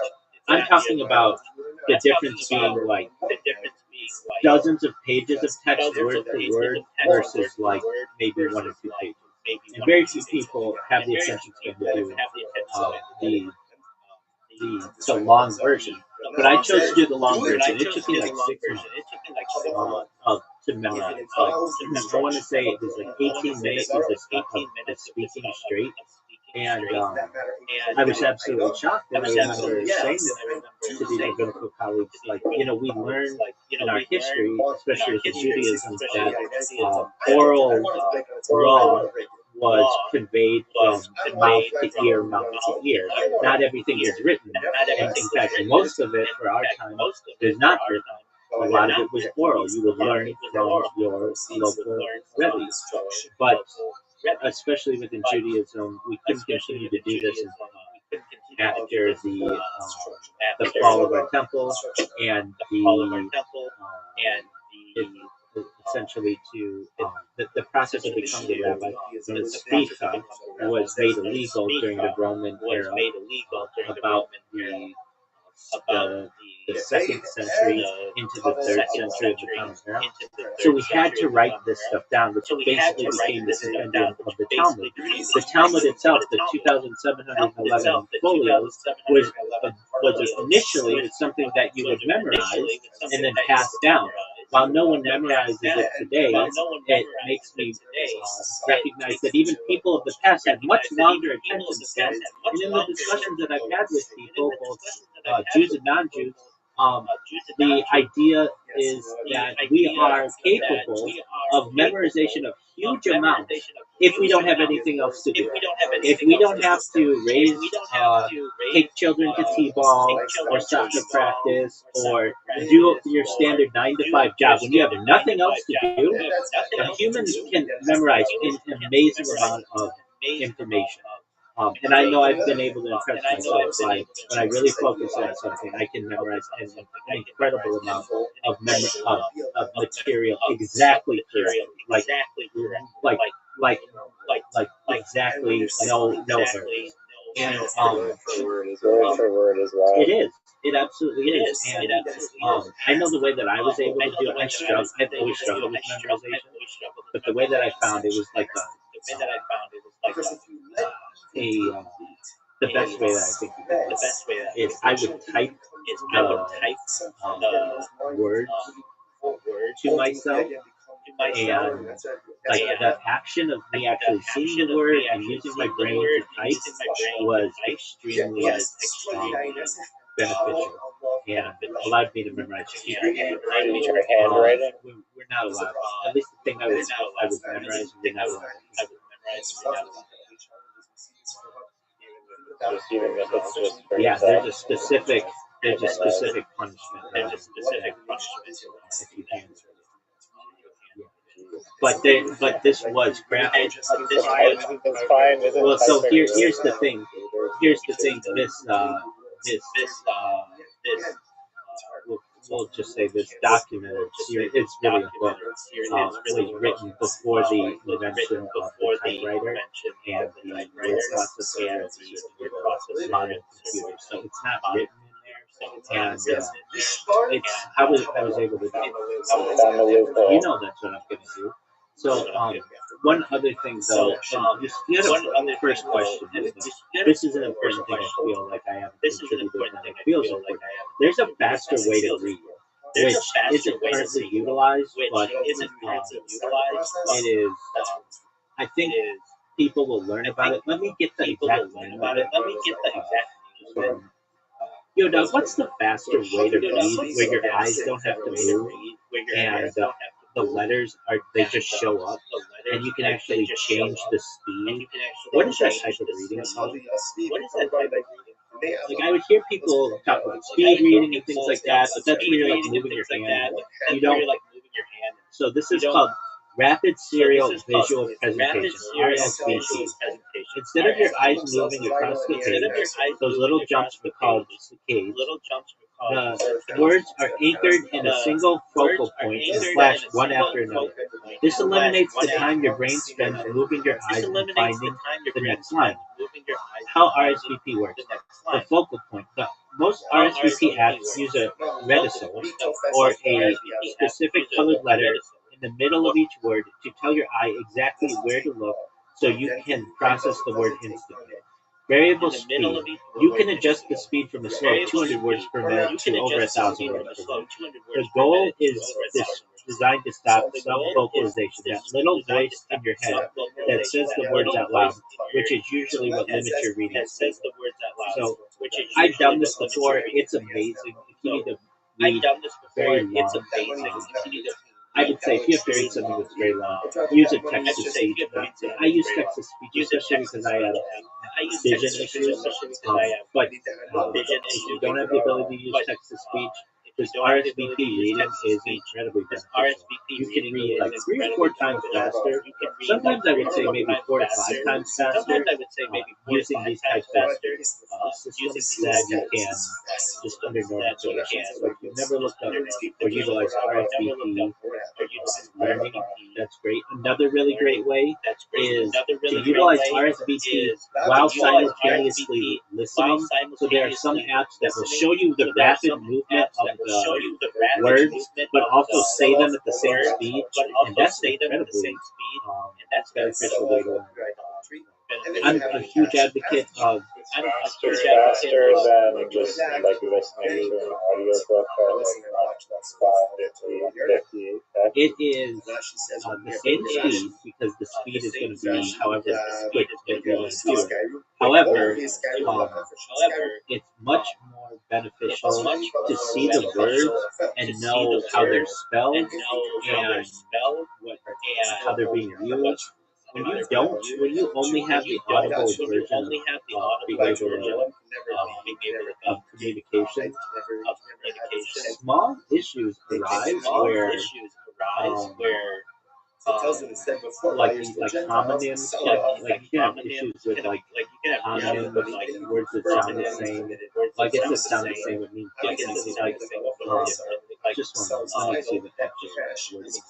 I'm talking about the difference being like dozens of pages of text word for word versus like maybe one or two pages. And very few people have the attention span to do the long version. But I chose to do the long version. It took me like 6 months to memorize. Like, I want to say it was like 18 minutes of speaking straight. And I was absolutely shocked. And I remember saying to these rabbinical colleagues, like, we learn in our history, especially with Judaism, that oral law was conveyed from mouth to ear, mouth to ear. Not everything is written. And in fact, most of it for our time is not written. A lot of it was oral. You would learn it from your local rabbis. But especially within Judaism, we couldn't continue to do this after the fall of our temple and essentially to the process of becoming a rabbi. The speaker was made illegal during the Roman era about the the 2nd century into the 3rd century of the Common Era. So we had to write this stuff down, which basically became the compendium of the Talmud. The Talmud itself, the 2,711 folios, was initially something that you would memorize and then pass down. While no one memorizes it today, it makes me recognize that even people of the past had much longer attention spans. And in the discussions that I've had with people, both Jews and non-Jews, the idea is that we are capable of memorization of huge amounts if we don't have anything else to do. If we don't have to take children to t-ball or soccer practice or do your standard 9 to 5 job, when you have nothing else to do, humans can memorize an amazing amount of information. And I know I've been able to impress myself by when I really focus on something, I can memorize an incredible amount of material exactly correctly, like exactly no errors. And word for word as well. it is. It absolutely is. And I know the way that I was able to do it. I've always struggled with memorization, but the way that I found it was like the best way that I think you can do it is I would type the words to myself, and like the action of me actually seeing the word and using my brain to type was extremely beneficial and allowed me to memorize. Did your handwriting? We're not allowed. At least the thing I was memorizing, we're not allowed. Even if it's just for yeah, yourself. there's a specific punishment. If you can. But this was graphic. It's fine. Well, so here's the thing. Here's the thing. We'll just say this document. It's really a book. Was written before the invention of the typewriter and the word processor and the modern computer. So it's not written in there. And I was able to do it. You know that's what I'm going to do. So one other thing though, you had a first question. This is an important thing I feel like I haven't contributed, and it feels important. There's a faster way to read, which isn't currently utilized, but it is. I think people will learn about it. Let me get the exact name of it. Yo, Doug, what's the faster way to read where your eyes don't have to move and the letters they just show up and you can actually change the speed? What is that type of reading called? Like I would hear people talk about speed reading and things like that, but that's where you're like moving your hand. You don't. So this is called Rapid Serial Visual Presentation, RSVP. Instead of your eyes moving across the page, those little jumps are called saccades. The words are anchored in a single focal point and flash one after another. This eliminates the time your brain spends moving your eyes and finding the next line. How RSVP works. The focal point. Most RSVP apps use a reticule or a specific colored letter in the middle of each word to tell your eye exactly where to look so you can process the word instantly. Variable speed. You can adjust the speed from a slow 200 words per minute to over 1,000 words per minute. The goal is designed to stop sub-vocalization, that little voice in your head that says the words out loud, which is usually what limits your reading speed. So I've done this before. It's amazing. If you need to read very long, I would say if you have to read something that's very long, use a text-to-speech. I use text-to-speech especially because I have vision issues. But if you don't have the ability to use text-to-speech, this RSVP reading is incredibly beneficial. You can read like 3 or 4 times faster. Sometimes I would say maybe 4 to 5 times faster using these types of systems that you can just under normal conditions. So if you've never looked up or utilized RSVP, learning. That's great. Another really great way is to utilize RSVP while simultaneously listening. So there are some apps that will show you the rapid movement of the words, but also say them at the same speed, and that's incredibly beneficial way to learn. I'm a huge advocate of faster than just like listening to an audiobook at like 58. it is the same speed because the speed is going to be however quick that you want to do it. However, it's much more beneficial to see the words and know how they're spelled and how they're being used. When you only have the audible version being able of communication, small issues arise where like homonyms, like you can have issues with like homonyms, words that sound the same. Well, I guess that sound the same, it means different. It's like, just one moment, let me see the actual words.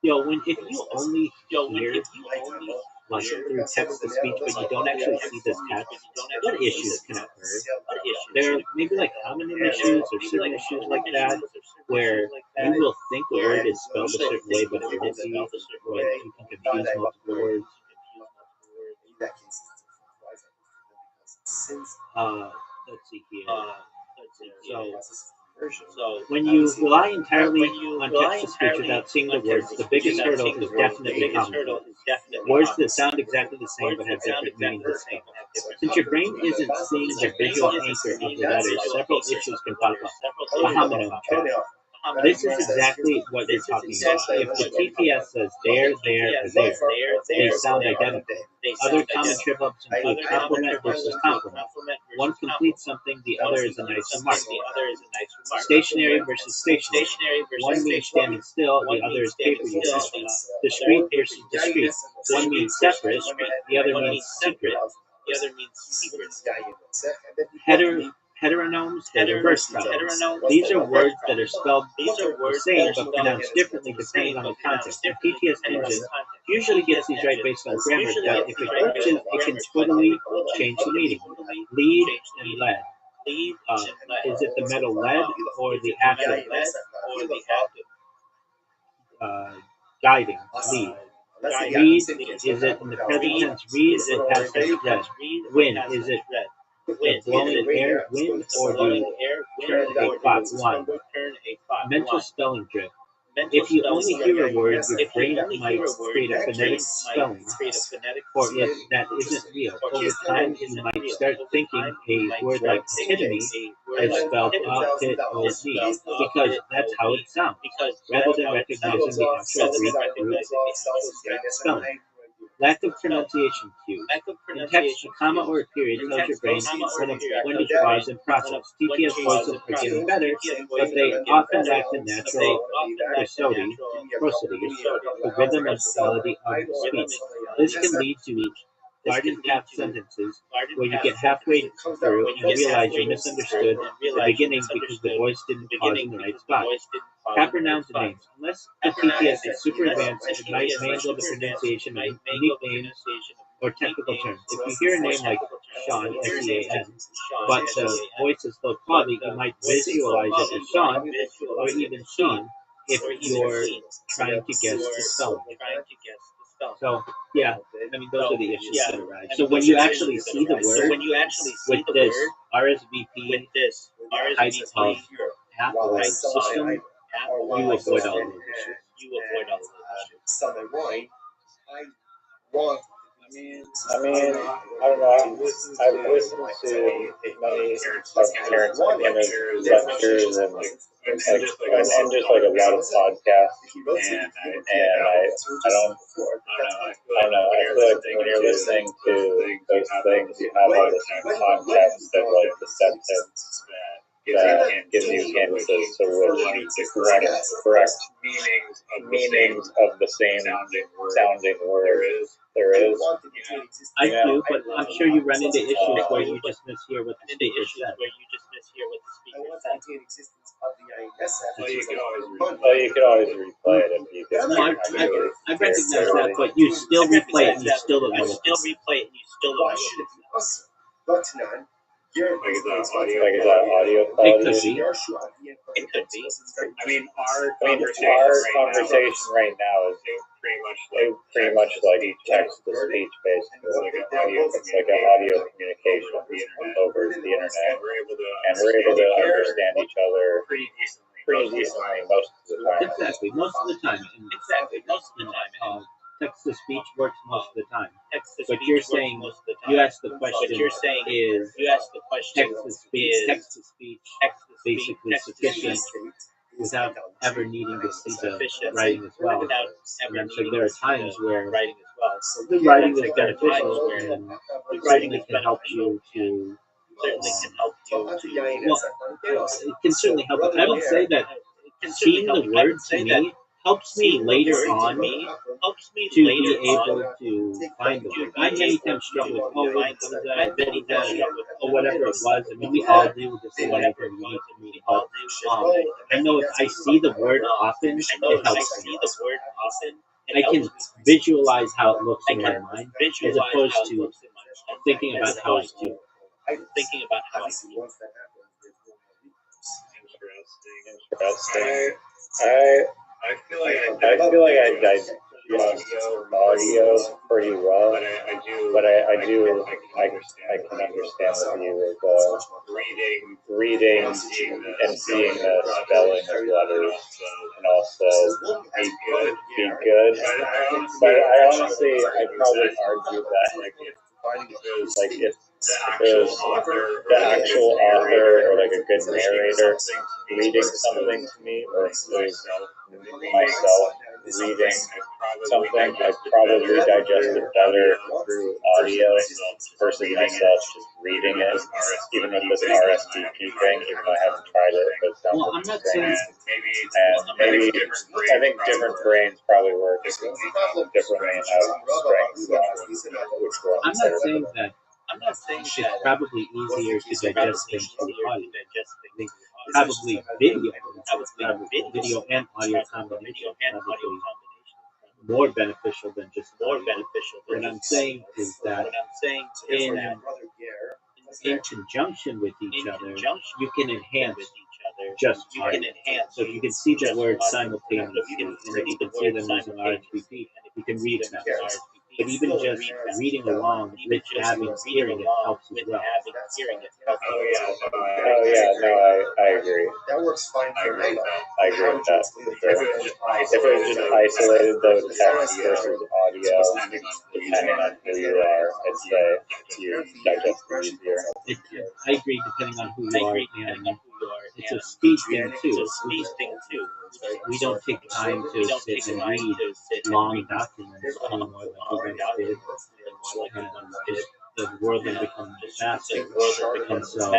When if you only hear like through text to speech, but you don't actually see this text, what issues can occur? There are maybe like homonym issues or certain issues like that, where you will think the word is spelled a certain way, but it won't be, or you can confuse multiple words. Let's see here. So when you rely entirely on text-to-speech without seeing the words, the biggest hurdle is definitely complicated. Words that sound exactly the same but have different meanings as spelled. Since your brain isn't seeing the visual anchor of the letters, several issues can pop up. A homonym trap. This is exactly what you're talking about. If the TTS says there, or there, they sound identical. Other common trip-ups include complement versus complement. One completes something, the other is a nice remark. Stationary versus stationary. One means standing still, the other is paper usage. Discrete versus discrete. One means separate, the other means secret. Heteronomes and reverse spellings. These are words that are spelled the same but pronounced differently depending on the context. The PTS engine usually gets these right based on grammar, but if it glitches, it can totally change the meaning. Lead and lead. Is it the metal lead or the active guiding lead? Read, is it in the present tense read or past tense read? Win, is it the blowing air wind or the turn a clock one? Mental spelling drift. If you only hear a word, your brain might create a phonetic spelling for it that isn't real. Over time, you might start thinking a word like epitome is spelled A-P-O-D because that's how it sounds, rather than recognizing the actual Greek root spelling. Lack of pronunciation cue. In text, a comma or a period tells your brain when to pause and process. TTS voices are getting better, but they often lack the natural prosody, the rhythm and melody of speech. This can lead to garden path sentences where you get halfway through and realize you misunderstood the beginning because the voice didn't pause in the right spot. Proper nouns and names. Unless the PTS is super advanced, it might mangle the pronunciation of unique names or technical terms. If you hear a name like Sean, S-E-A-N, but the voice is still cloudy, you might visualize it as Sean or even Sean if you're trying to guess the spelling. So, yeah, I mean, those are the issues that arise. So when you actually see the word with this RSVP type of app or system, you avoid all of those issues. I mean, I don't know. I've listened to many parents' lectures and just like a lot of podcasts, and I don't know. I feel like when you're listening to those things, you have all this context of like the sentence that gives you hints as to which correct meanings of the same sounding word there is. I do, but I'm sure you run into issues where you just mishear what the speaker said. you could always replay it if you could No, actually I hear it recognize that, clearly. but you still replay it and you still don't know what to say. Like is that audio It quality? could be. I mean, our conversation right now is pretty much like text to speech based. It's like an audio communication over the internet, and we're able to understand each other pretty decently most of the time. Exactly, most of the time. And text to speech works most of the time. But you're saying you asked the question: is text to speech basically sufficient without ever needing to see the writing as well? And I'm saying there are times where the writing is beneficial and certainly can help you to. Well, it can certainly help. I would say that seeing the word to me helps me later on to be able to find the word. I many times struggle with, what was that, or whatever it was. I mean, we all do this one thing unique to me, but I know if I see the word often, it helps me. I can visualize how it looks in my mind as opposed to thinking about how I feel. Interesting. I feel like I digest audio pretty well, but I can understand what you with reading and seeing the spelling of letters and also be good. But I probably argue that like if there's the actual author or like a good narrator reading something to me, or if there's myself reading something, I probably digest it better through audio versus myself just reading it, even if it's an RSVP thing, even though I haven't tried it, but it sounds I'm not saying. and maybe I think different brains probably work differently and have strengths on which one. I'm not saying that. It's probably easier to digest things through audio. I think probably video and audio combination is probably more beneficial than just audio. What I'm saying is that in conjunction with each other, you can enhance just audio. So if you can see the words simultaneously, and if you can see them using RSVP, you can read them. But even just reading along with having hearing it helps as well. Oh yeah, no, I agree. That works fine for me. I agree with that. If it was just isolated though, text versus audio, depending on who you are, I'd say you digest it easier. I agree, depending on who you are, and it's a speed thing too. We don't take time to sit and read long documents anymore like we once did. And just the world has become faster. And so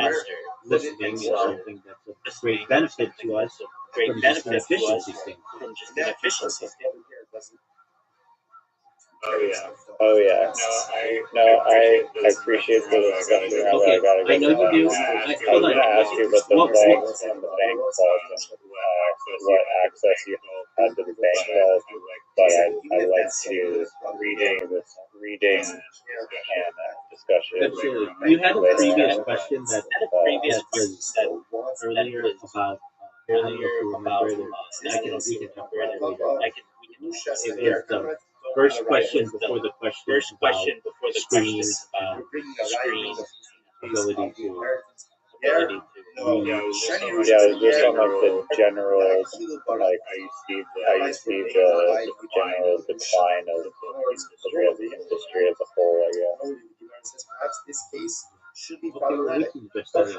listening is something that's a great benefit to us from just an efficiency standpoint. Oh yeah. No, I appreciate the discussion. Okay, I gotta go. I know you do. I was gonna ask you about the banks and the bank vault and what access you had to the bank vault, but I like to reading and discussion. Absolutely. You had a previous question that was earlier about, I don't know if you remember it, we can talk about it later. It was the first question before the question about screens and ability to read. Yeah, just on like the general, like how you see the general decline of the industry as a whole, I guess. Okay, well, we can just start it.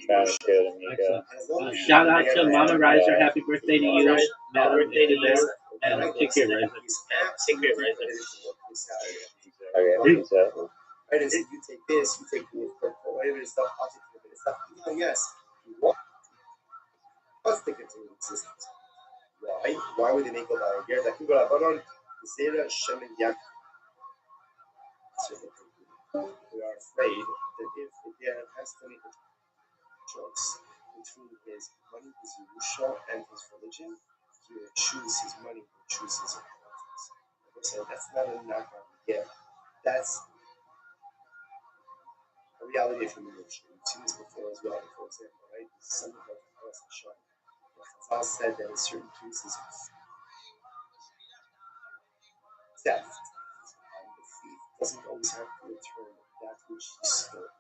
Sounds good, amigo. Shout out to Mama Riser. Happy birthday to you. Madam, if you're there. And take care, Riser. Okay, peace out. Why would they make a guerra? Daqui para lá, dizer chama de We are afraid that if the has to make a choice between his money, his Yerusha, and his religion, he will choose his money or choose his importance. Like I said, that's not a knock on the gift. That's a reality from the Yerusha. We've seen this before as well. For example, right? This is something called the Chalas Hashem. Chazal said that in certain cases of theft, the thief doesn't always have to return that which he stole.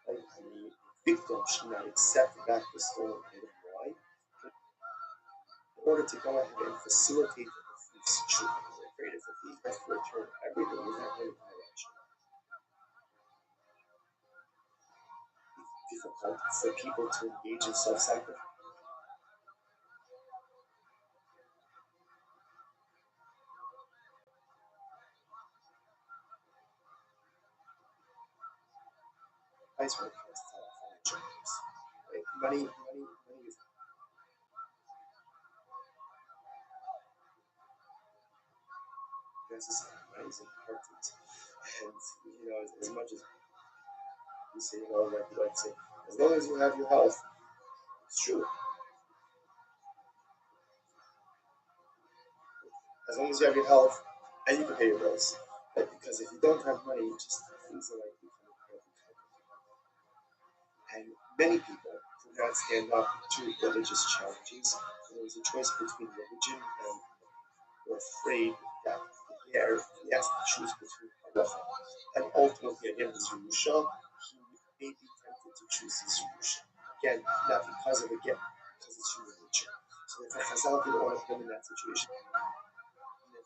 Right? And the victim should not accept back the stolen item. Why? In order to go ahead and facilitate the thief's truth. We're afraid if the thief has to return everything, he's not going to come action. It's difficult for people to engage in self-sacrifice. When it comes to financial matters. Right? Money is necessary. Money is important. And as much as you say, like say, as long as you have your health, it's true. As long as you have your health and you can pay your bills. But because if you don't have money, just things are like becoming incredibly complicated. And many people could not stand up to religious challenges. There was a choice between religion and were afraid that he has to choose between halacha and ultimately again his Yerusha, he may be tempted to choose his Yerusha. Again, not because of because it's human nature. So the Chazal didn't want to put him in that situation.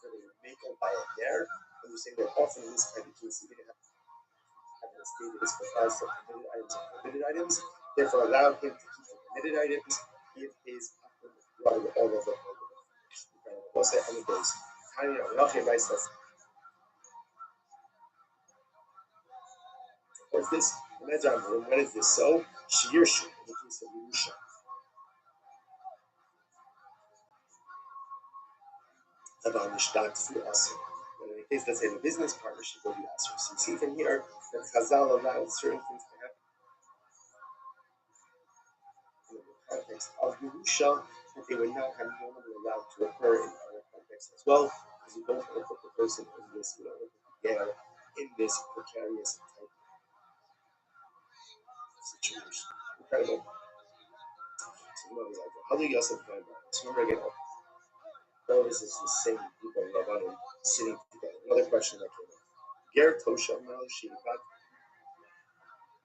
They would make him buy it there. And we say that often in this kind of case, he didn't have a state that is profiles of permitted items and permitted items. Therefore, allow him to keep the permitted items, give his brother all of the what's that other days? What's this? When is this so? Shirshu, in the case of Yerusha. About Mishtat for us. But in the case, let's say, the business partnership will be Asr. So you see from here that Chazal allowed certain things to happen in the context of Yerusha that they would not have normally allowed to occur in other contexts as well, because you don't want to put the person in this, you don't want to put the heir in this precarious type of situation. Incredible. So how do you also find that? So remember again, all this is the same people in Rabbanim sitting together. Another question that came up. Ger Tosha Mal Shirikat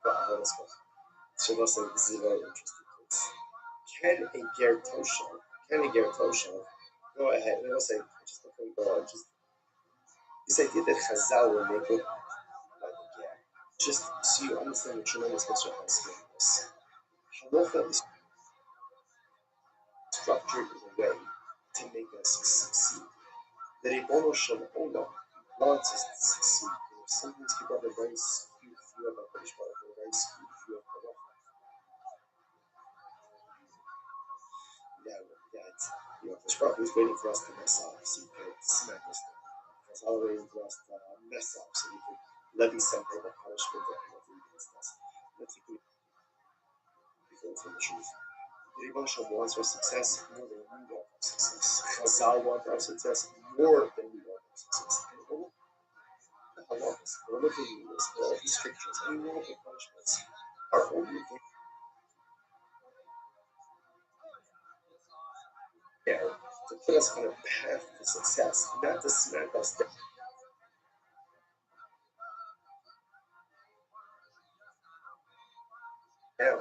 Ba'alasma. So this is a very interesting case. Can a Ger Tosha go ahead? And I'll say, just before we go on, just this idea that Chazal will make it like a Ger. Just so you understand the tremendous history of this. Halacha is structured in a way to make us succeed. That Ribono Shel Olam wants us to succeed. Sometimes people have a very skewed view of Hakadosh Baruch Hu, a very skewed view of halacha. Hakadosh Baruch Hu is waiting for us to mess up so he could smack us down. He's all waiting for us to mess up so he could levy some type of punishment against us. That's a good difference from the truth. The Ribono Shel Olam wants our success more than we want our success. Chazal wants our success more than we want our success. All of the rules, all of the strictures, and all of the punishments are only there to put us on a path to success, not to smack us down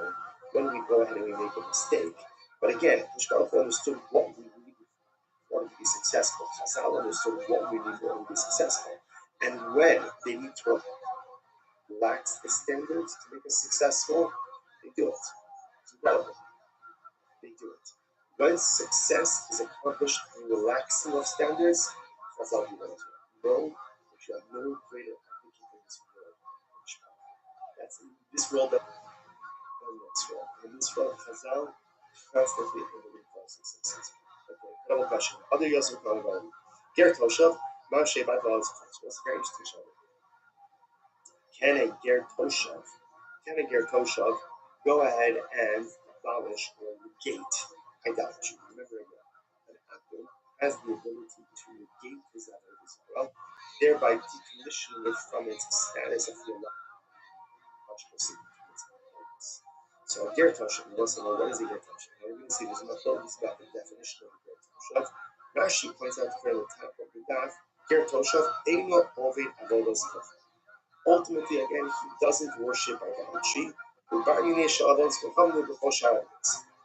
when we go ahead and we make a mistake. But again, Hashgacha understood what we need in order to be successful. Chazal understood what we need in order to be successful. And when they need to relax the standards to make us successful, they do it. It's incredible. They do it. When success is accomplished through relaxing of standards, that's all you want to know that you have no greater advocate in this world. That's in this world and next world. In this world, Chazal constantly promoting for success. Okay, incredible question. Other Yosef Kalabam. Ger Toshav, Moshe Batal is what's very interesting. Can a ger toshav go ahead and abolish or negate idolatry? Remember again, an apple has the ability to negate his avodah, thereby decommissioning it from its status of theological significance. So a ger toshav, you want to know what is a ger toshav? Now we're going to see there's enough focus about the definition of a ger toshav. Rashi points out here at the top of the daf, ger toshav eino oved avodas kach. Ultimately, again, he doesn't worship idolatry.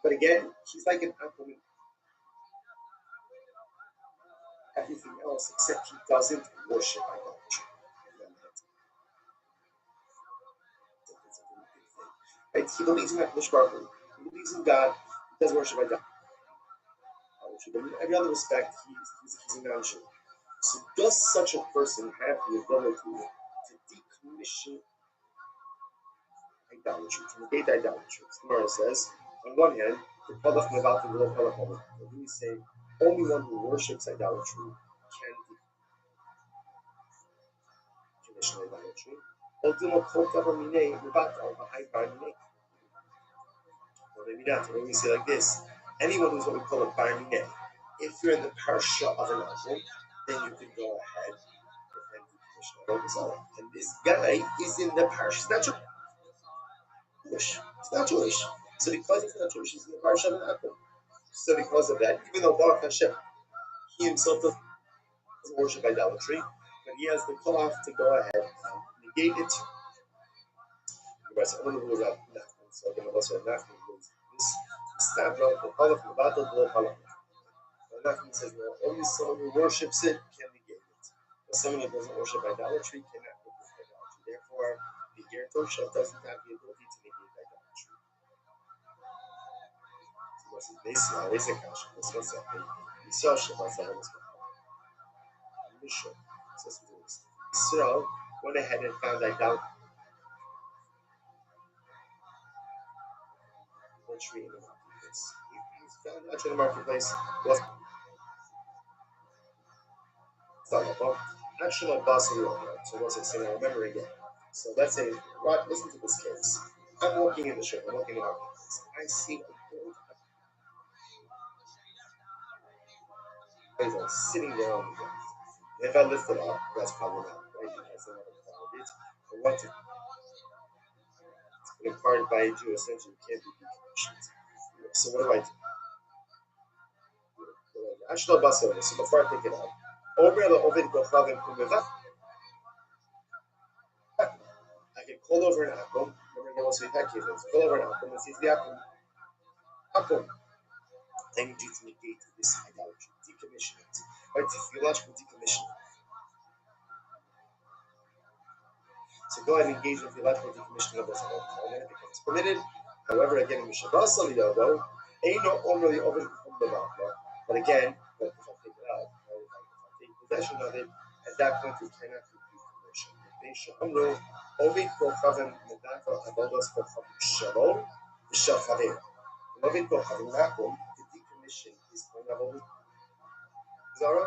But again, he's like an apple in everything else except he doesn't worship idolatry. Right? He believes in HaKadosh Baruch Hu. He believes in God. He doesn't worship idolatry. But in every other respect, he's a non-Jew. So does such a person have the ability to decommission idolatry, to negate idolatry? Gemara says, on one hand, the Palach Mevat and Lo Palach Mevat. We say only one who worships idolatry can decommission idolatry. Or maybe not. Or maybe we say like this: anyone who's what we call a bar mineh. If you're in the parsha of an apple, then you can go ahead and decommission idolatry. And this guy is in the parsha. He's not Jewish. He's not Jewish. So because he's not Jewish, he's in the parsha of an apple. So because of that, even though Baruch Hashem, he himself doesn't worship idolatry, but he has the cloth to go ahead and negate it. I don't know who was that. So again, also Nachman was this stablo, the halach mevatel below halach. Nachman says, no, only someone who worships it can negate it. But someone who doesn't worship idolatry cannot negate idolatry. Therefore, the ger toshav doesn't have the ability to negate idolatry. So what's his base? Where's the kasha? What's that? Yisrael Shabbat Shalom. Sure. So listen to this. Yisrael went ahead and found idolatry in the marketplace. He found idolatry in the marketplace. Actually, my boss will be so what's it saying? I remember again. So let's say, right, listen to this case. I'm walking in the shop, I'm walking in the marketplace. I see a gold appraisal sitting there on the ground. If I lift it up, that's probably not right because I never found it. But once it's been acquired by a Jew, essentially it can't be decommissioned. So what do I do? Actually, so before I pick it up, over the oven kochavim kumevat. I can call over an apple. Remember, also we had kids. Call over an apple and see if the apple. Then you need to negate this idolatry, decommission it. Right? Theological decommission. So go ahead and engage in theological decommissioning of this idolatry. And then it becomes permitted. However, again, in Mishabasa Lidogo, ain't no only over the Baba. But again, if I pick it up, if I take possession of it, at that point it cannot be decommissioned. They should know Ovid Kochavim Medafa Abodas Kochavim Shalom, Shalchavim. Ovid Kochavim Nakum, the decommission is one of Zara,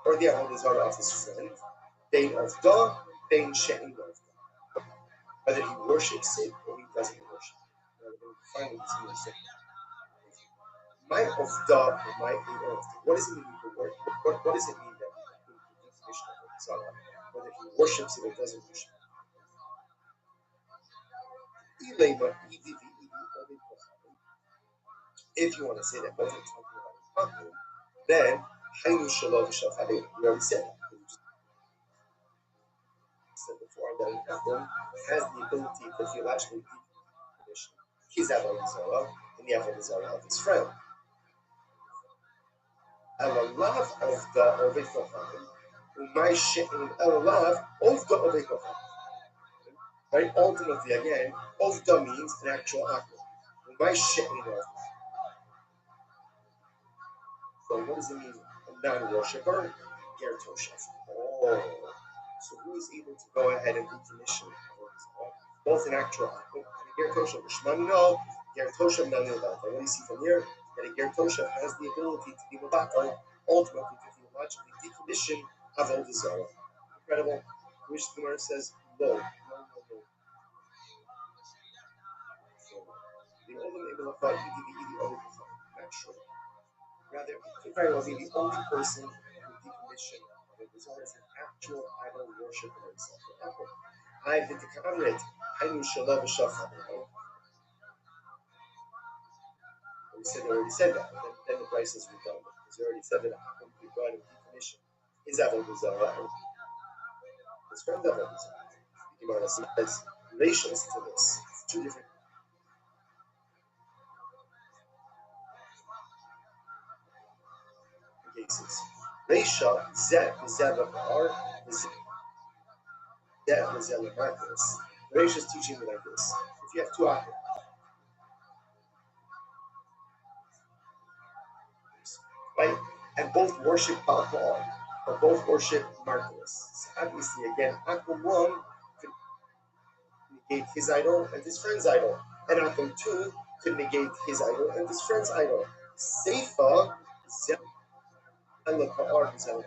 or the Avodah Zara of his friend, Bain of Da, Bain She'in of Da. Whether he worships it or he doesn't worship it. Finally, this means that my of Da or my of Da. What does it mean for word? What does it mean that the decommission of Avodah Zara, whether he worships it or doesn't worship it? If you want to say that both are talking about a then Haynu Shalom Shalchavim. We already said that. Said before that an apple has the ability to theologically decommission his avodah zarah and the avodah zarah of his friend. And a lot of the Oved Kochavim, my she'in elav of the Oved Kochavim. Right? Ultimately, again, Ovda means an actual apple. My she'in of. So what does it mean? A non-worshipper, ger toshav. Oh. So who is able to go ahead and decommission both an actual apple and a ger toshav? Shmamino, ger toshav nanilvat. What do you see from here? That a ger toshav has the ability to be mevatel, ultimately to theologically decommission Avodah Zarah. Incredible. Which the Gemara says, no. The Olam Able of God, not true. Rather, it could very well be the only person who decommissioned Avodah Zarah is an actual idol worshiper himself. I did the Kamrit, Hainu Shalom Shachar. We said already said that. Then the price is redundant. Because we already said that the God of decommission is Avodah Zarah. His friend Avodah Zarah. The Gemara says relations to this. It's two different cases. Reisha, Zeh, Zeh Lamar, Zeh Lamar. Reisha is teaching me like this. If you have two apples, right, and both worship alcohol, or both worship Marcus. So obviously, again, apple one could negate his idol and his friend's idol, and apple two could negate his idol and his friend's idol. Seifa, Zeh, and the Qa'ar, Zeh.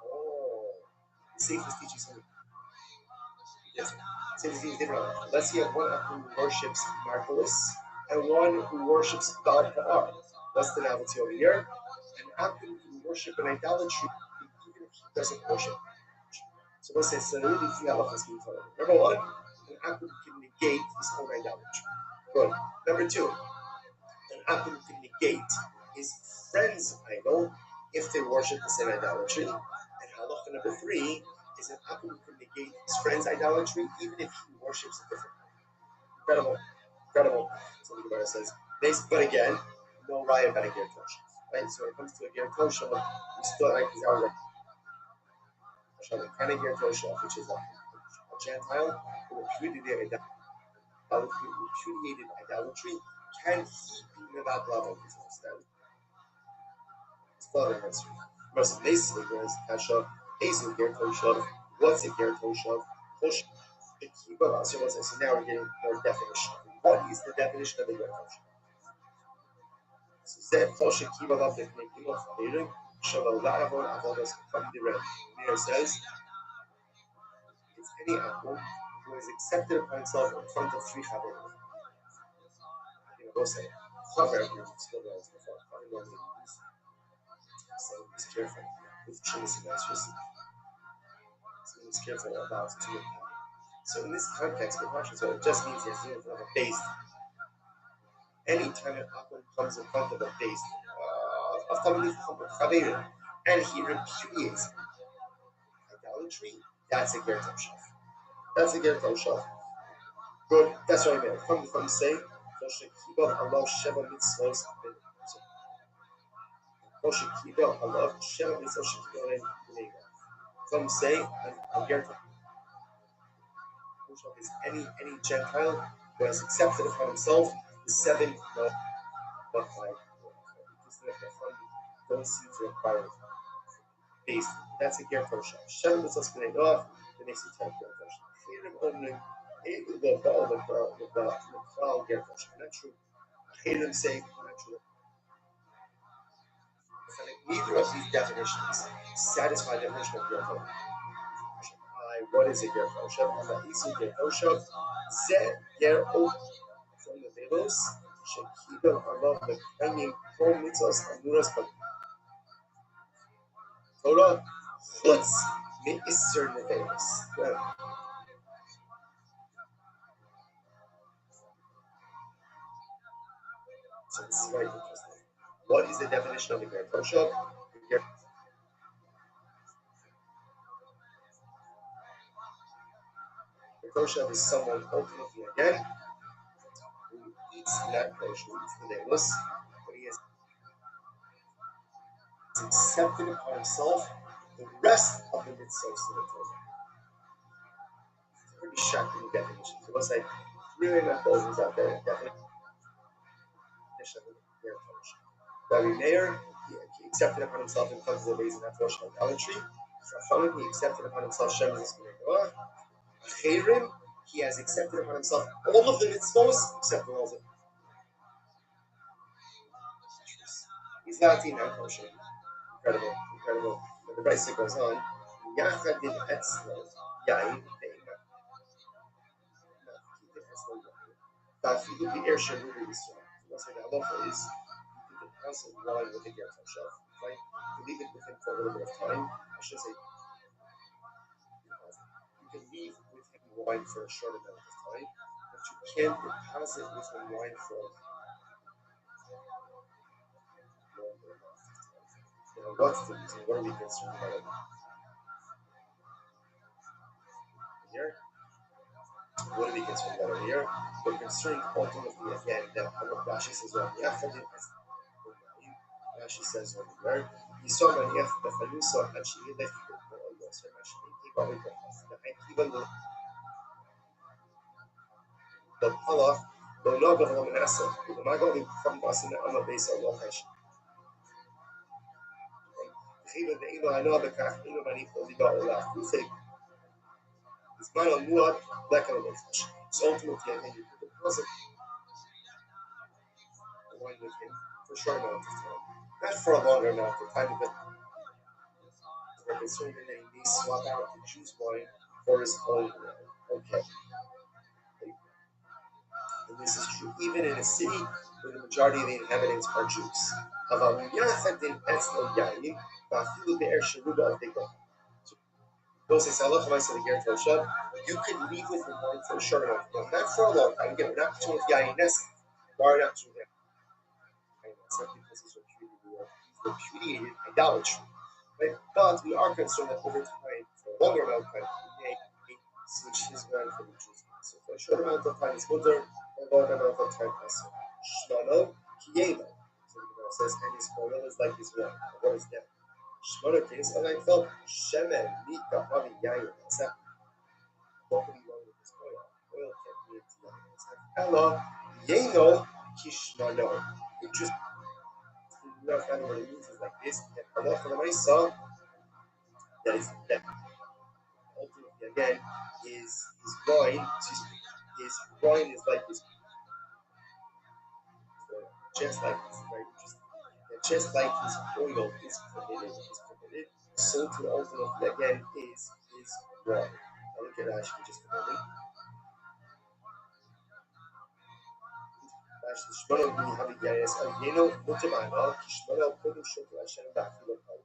Oh, Seifa is teaching something. Yes. So this is different. Let's see one who worships Marcellus and one who worships God Pa'ar. That's the novelty over here. And Abdul can worship an idolatry even if he doesn't worship. So let's say Sarudi three halachas being told. Number one, an Abdul can negate his own idolatry. Good. Number two, an Abdul can negate his friend's idol if they worship the same idolatry. And halacha number three is an Abdul can negate his friend's idolatry even if he worships a different one. Incredible. So the Gemara says, but again, no raya about a ger toshav. Right? So when it comes to a ger toshav, we still like these hours kind of ger toshav, which is a Gentile who repudiated idolatry. Can he be Mevad Lava? It's clever answer. Most basically, whereas Kasha, Azu ger toshav, what's a ger toshav? So now we're getting more definition. What is the definition of a ger toshav? So said Kosher Kiva Love the Knikim of Chavirim, Shalom La'avon Avodas Chavirim. Meir says it's any Akum who has accepted upon himself in front of three Chavirim. You know, go say, Chaver, you still guys before Chavirim normally use. So he's careful with Chinas and Masters. So he's careful about two of them. So in this context, the question is what it just means he has to do in front of a base. Anytime an Akum comes in front of a base, and he repudiates idolatry, that's a ger toshav. That's a ger toshav. Good. That's what I meant. From say, Allah sheva mitzvos. Allah sheva mitzvos. From say, a ger toshav is any Gentile who has accepted upon himself the seven but don't seem to require base. That's a ger toshav. Sheva mitzvos b'nei Noach. The next type ger toshav. The ger toshav. Not true. Chayrim say not true. Neither of these definitions satisfy the definition of ger toshav. What is a ger toshav? Allah isu ger toshav. Ze ger o from the velos. Shekibel Allah mekayim kol mitzvos amuras Torah chutz me'isser nevelos. So this is very interesting. What is the definition of a ger toshav? A toshav is someone ultimately again who eats that kosher, who eats the nevelos, but he has accepted upon himself the rest of the mitzvahs of the Torah. It's a pretty shocking definition. So let's say really enough those out there. Definition of the Torah. Rabbi Meir, he accepted upon himself in front of the ways of idolatry. Chachamim, he accepted upon himself Shem Yisrael. Chayrim, he has accepted upon himself all of the mitzvahs except all of them. He's not in that kosher. Incredible. But the Brisa goes on. יחד עם אצלו יין ואינה. מפקיד אצלו יין, ואפילו באר שרובי ישראל. So the halacha is you can deposit wine with a ger toshav, right? You leave it with him for a little bit of time. I should say you can leave with him wine for a short amount of time, but you can't deposit with him wine for a longer amount of time. Now, what's the reason? What are we concerned about here? What are we concerned about here? We're concerned ultimately again that Rashi says on Rashi says over there, Yisrael Maniach Bechalusa Hachi Yelech Yosef Hashi Kiva Kiva the Palach the Log of Lamanasa the Magog from Basina Amma Besa Lochesh Kiva the Ilo Hanoah Bekach Ilo Manich Oliga Olach Ufek is Mano Muad Lekal Lochesh. So ultimately again you put the deposit the wine with him for a short amount of time, not for a longer amount of time, but we're concerned that he may swap out the juice wine for his own wine. Okay. And this is true even in a city where the majority of the inhabitants are Jews. You can leave with your wine for a short amount of time, not for a long time. Again, we're not talking about Yain Ness, we're not talking about it's not because he's repudiated idolatry. Right? But we are concerned that over time, for a longer amount of time, he may switch his wine for the Jews. So for a short amount of time, it's mutter, for a long amount of time, asur. Shmano kiyeva. So the Gemara says, and his oil is like his wine. What is that? Shmano kiyeva, and I felt shemen mika havi yayin. What could be wrong with this oil? Oil can't be into yayin. Ella yeno kishmano. It just understand what it means is like this. And halacha l'maisa, that is that ultimately again his wine is like his oil, just like this, very interesting. And just like his oil is permitted, so to ultimately again is his wine. Now look at Rashi just a moment. Rashi shmano bi havi yanis al yeno mutamana kishmano kodem shokla Hashem ba'afilo kol.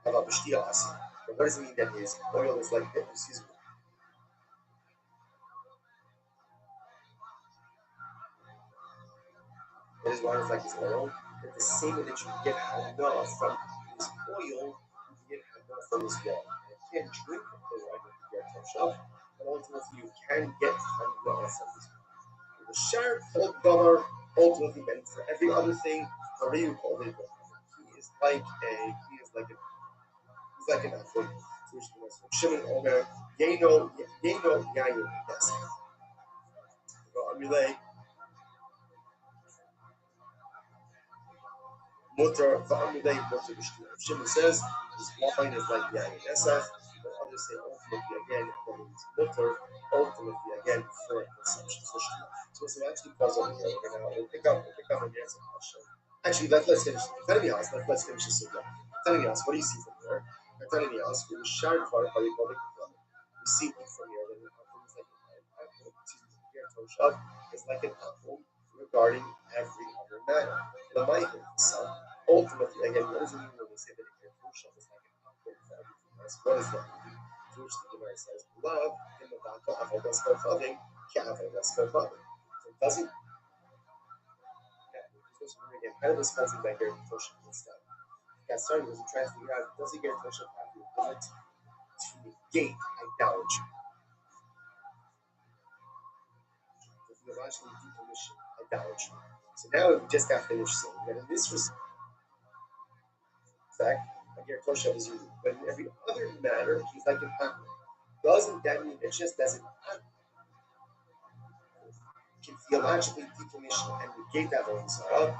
About b'shtia asi. But what does it mean that his oil is like that? Excuse me. That his wine is like his oil. That the same way that you get hana from his oil, you can get hana from his wine. You can't drink the wine with the get toshav, but ultimately you can get hana from his wine. The shar called davar ultimately meant for every other thing. However you call it, he's like an athlete. Shimon Omer, Yeno Yayin. Yes. Amilei. Mutter, Va'amidei, Mutter B'shtu. Shimon says his wine is like Yain Esach, but others say ultimately again, that means Mutter, ultimately again for consumption. So actually pause over here. We'll pick up on the answer question. Actually, let's finish. Let's finish this again. What do you see from here? We will share part of the public. We see from here that the apple is like an apple. Is like an apple regarding every other matter. The Michael son, ultimately, again, what does it mean when we say that a Yerushalayim is like an apple for everything else? What does that mean? To which the Gemara says, love in the battle of Avodas Kochavim, K'Avodas Kochavim. So it doesn't, again, how does this concept by Yerushalayim instead? Got started was trying to figure out, does a Yerushalayim have the ability to negate idolatry? To actually decommission idolatry. So now we just got finished saying that in this respect, like your Toshav is unique. But in every other matter, he's like an apple. Doesn't that mean it just doesn't can theologically decommission and negate that on himself?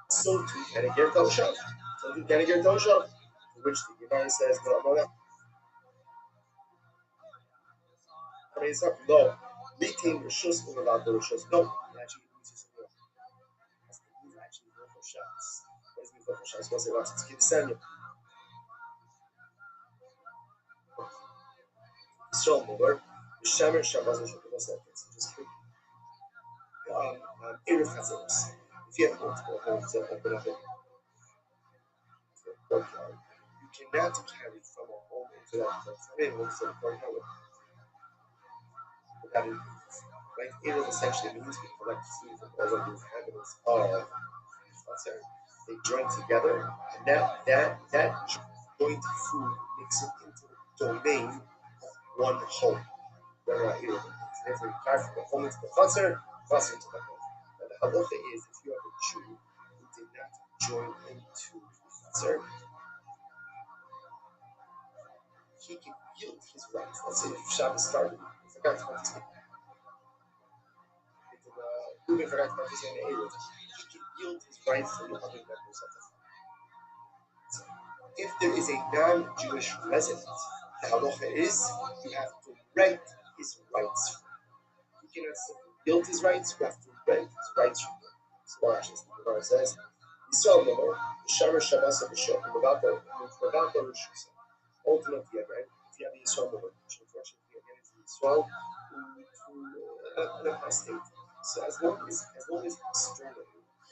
So too can a ger Toshav. So too can a ger Toshav. To which the Gemara says, no, Litin Rishus without the Rishus. No, it actually means he's actually no Toshavs. What does it mean If you have multiple homes that open up in the courtyard, you cannot carry from a home into that courtyard without an right? Eruv essentially means we collect food from all of the inhabitants of Chatzar. They join together, and that joint food makes it into the domain of one home. Therefore, you carry from the home into the Chatzar, Chatzar into the home. Now, the halacha is if you have a Jew who did not join into the Chatzar, he can yield his rights. Let's say if Shabbos started, he forgot to participate. He forgot to participate in the Eruv. He can yield his rights to the other members of the family. So, if there is a non-Jewish resident, the halacha is you have to rent his rights. You cannot simply yield his rights, you have to rent his rights from him. So Rashi, the Gemara says, Yisrael Momer, Shara Shabasa B'Shok, Mavato Rishus. Ultimately, again, if you have Yisrael Momer, which unfortunately again is Yisrael, to an apostate. So as long as externally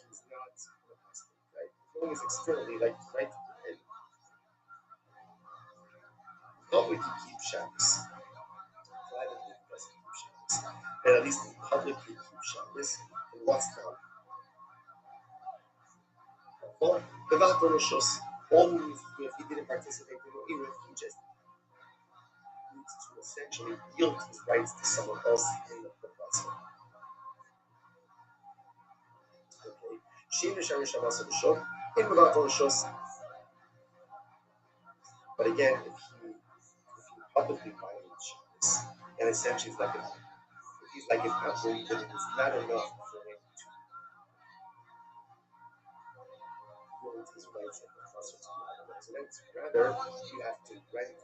he's not an apostate, right? As long as externally, like right, and nobody keeps Shabbos. Privately he doesn't keep Shabbos. And at least he publicly keeps Shabbos. And what's done? Well, without the Rishos, only if he didn't participate in the Eruv, he just needs to essentially yield his rights to someone else in the process. Okay. But again, if he publicly violates Shabbos, and essentially it's like he's like an athlete, then it is not enough for him to yield his rights and the to the other residents. Rather, you have to rent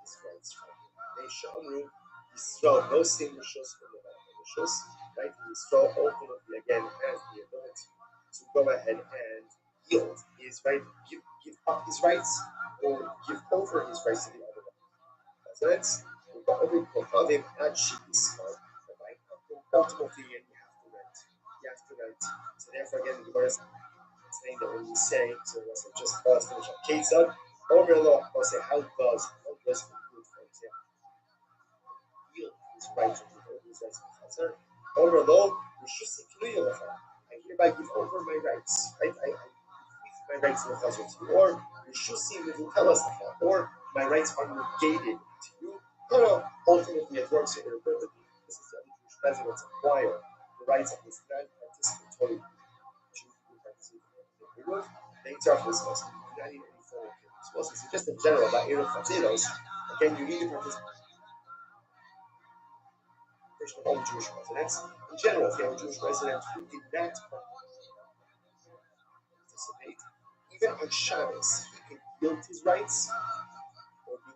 his rights from him. They Shamru, Yisrael, no sin Rishos from the Rishos, right? Yisrael ultimately again has the ability to go ahead and yield his right, give up his rights, or give over his rights to the other residents. Ultimately, you have to rent. So therefore, again, the Gemara is saying that when you say, so let's say just finish up Ketzad, over law, I'll say how does the good, for example, yield his right to give over his rights to the Chatzar? Over law, I hereby give over my rights, right? I bequeath my rights to the Chatzar to you, or Rishusim will tell us that, or my rights are negated to you. No, ultimately it works in irreparably. This is the other Jewish residents acquire the rights of this non-participatory Jew who participated in the Eruv. They interrupt this also. You do not need any formal papers. Also, so just in general about Eruv Chatziros, again, you need to participate of all Jewish residents. In general, if you have a Jewish resident who did not participate, even on Shabbos, he can yield his rights or be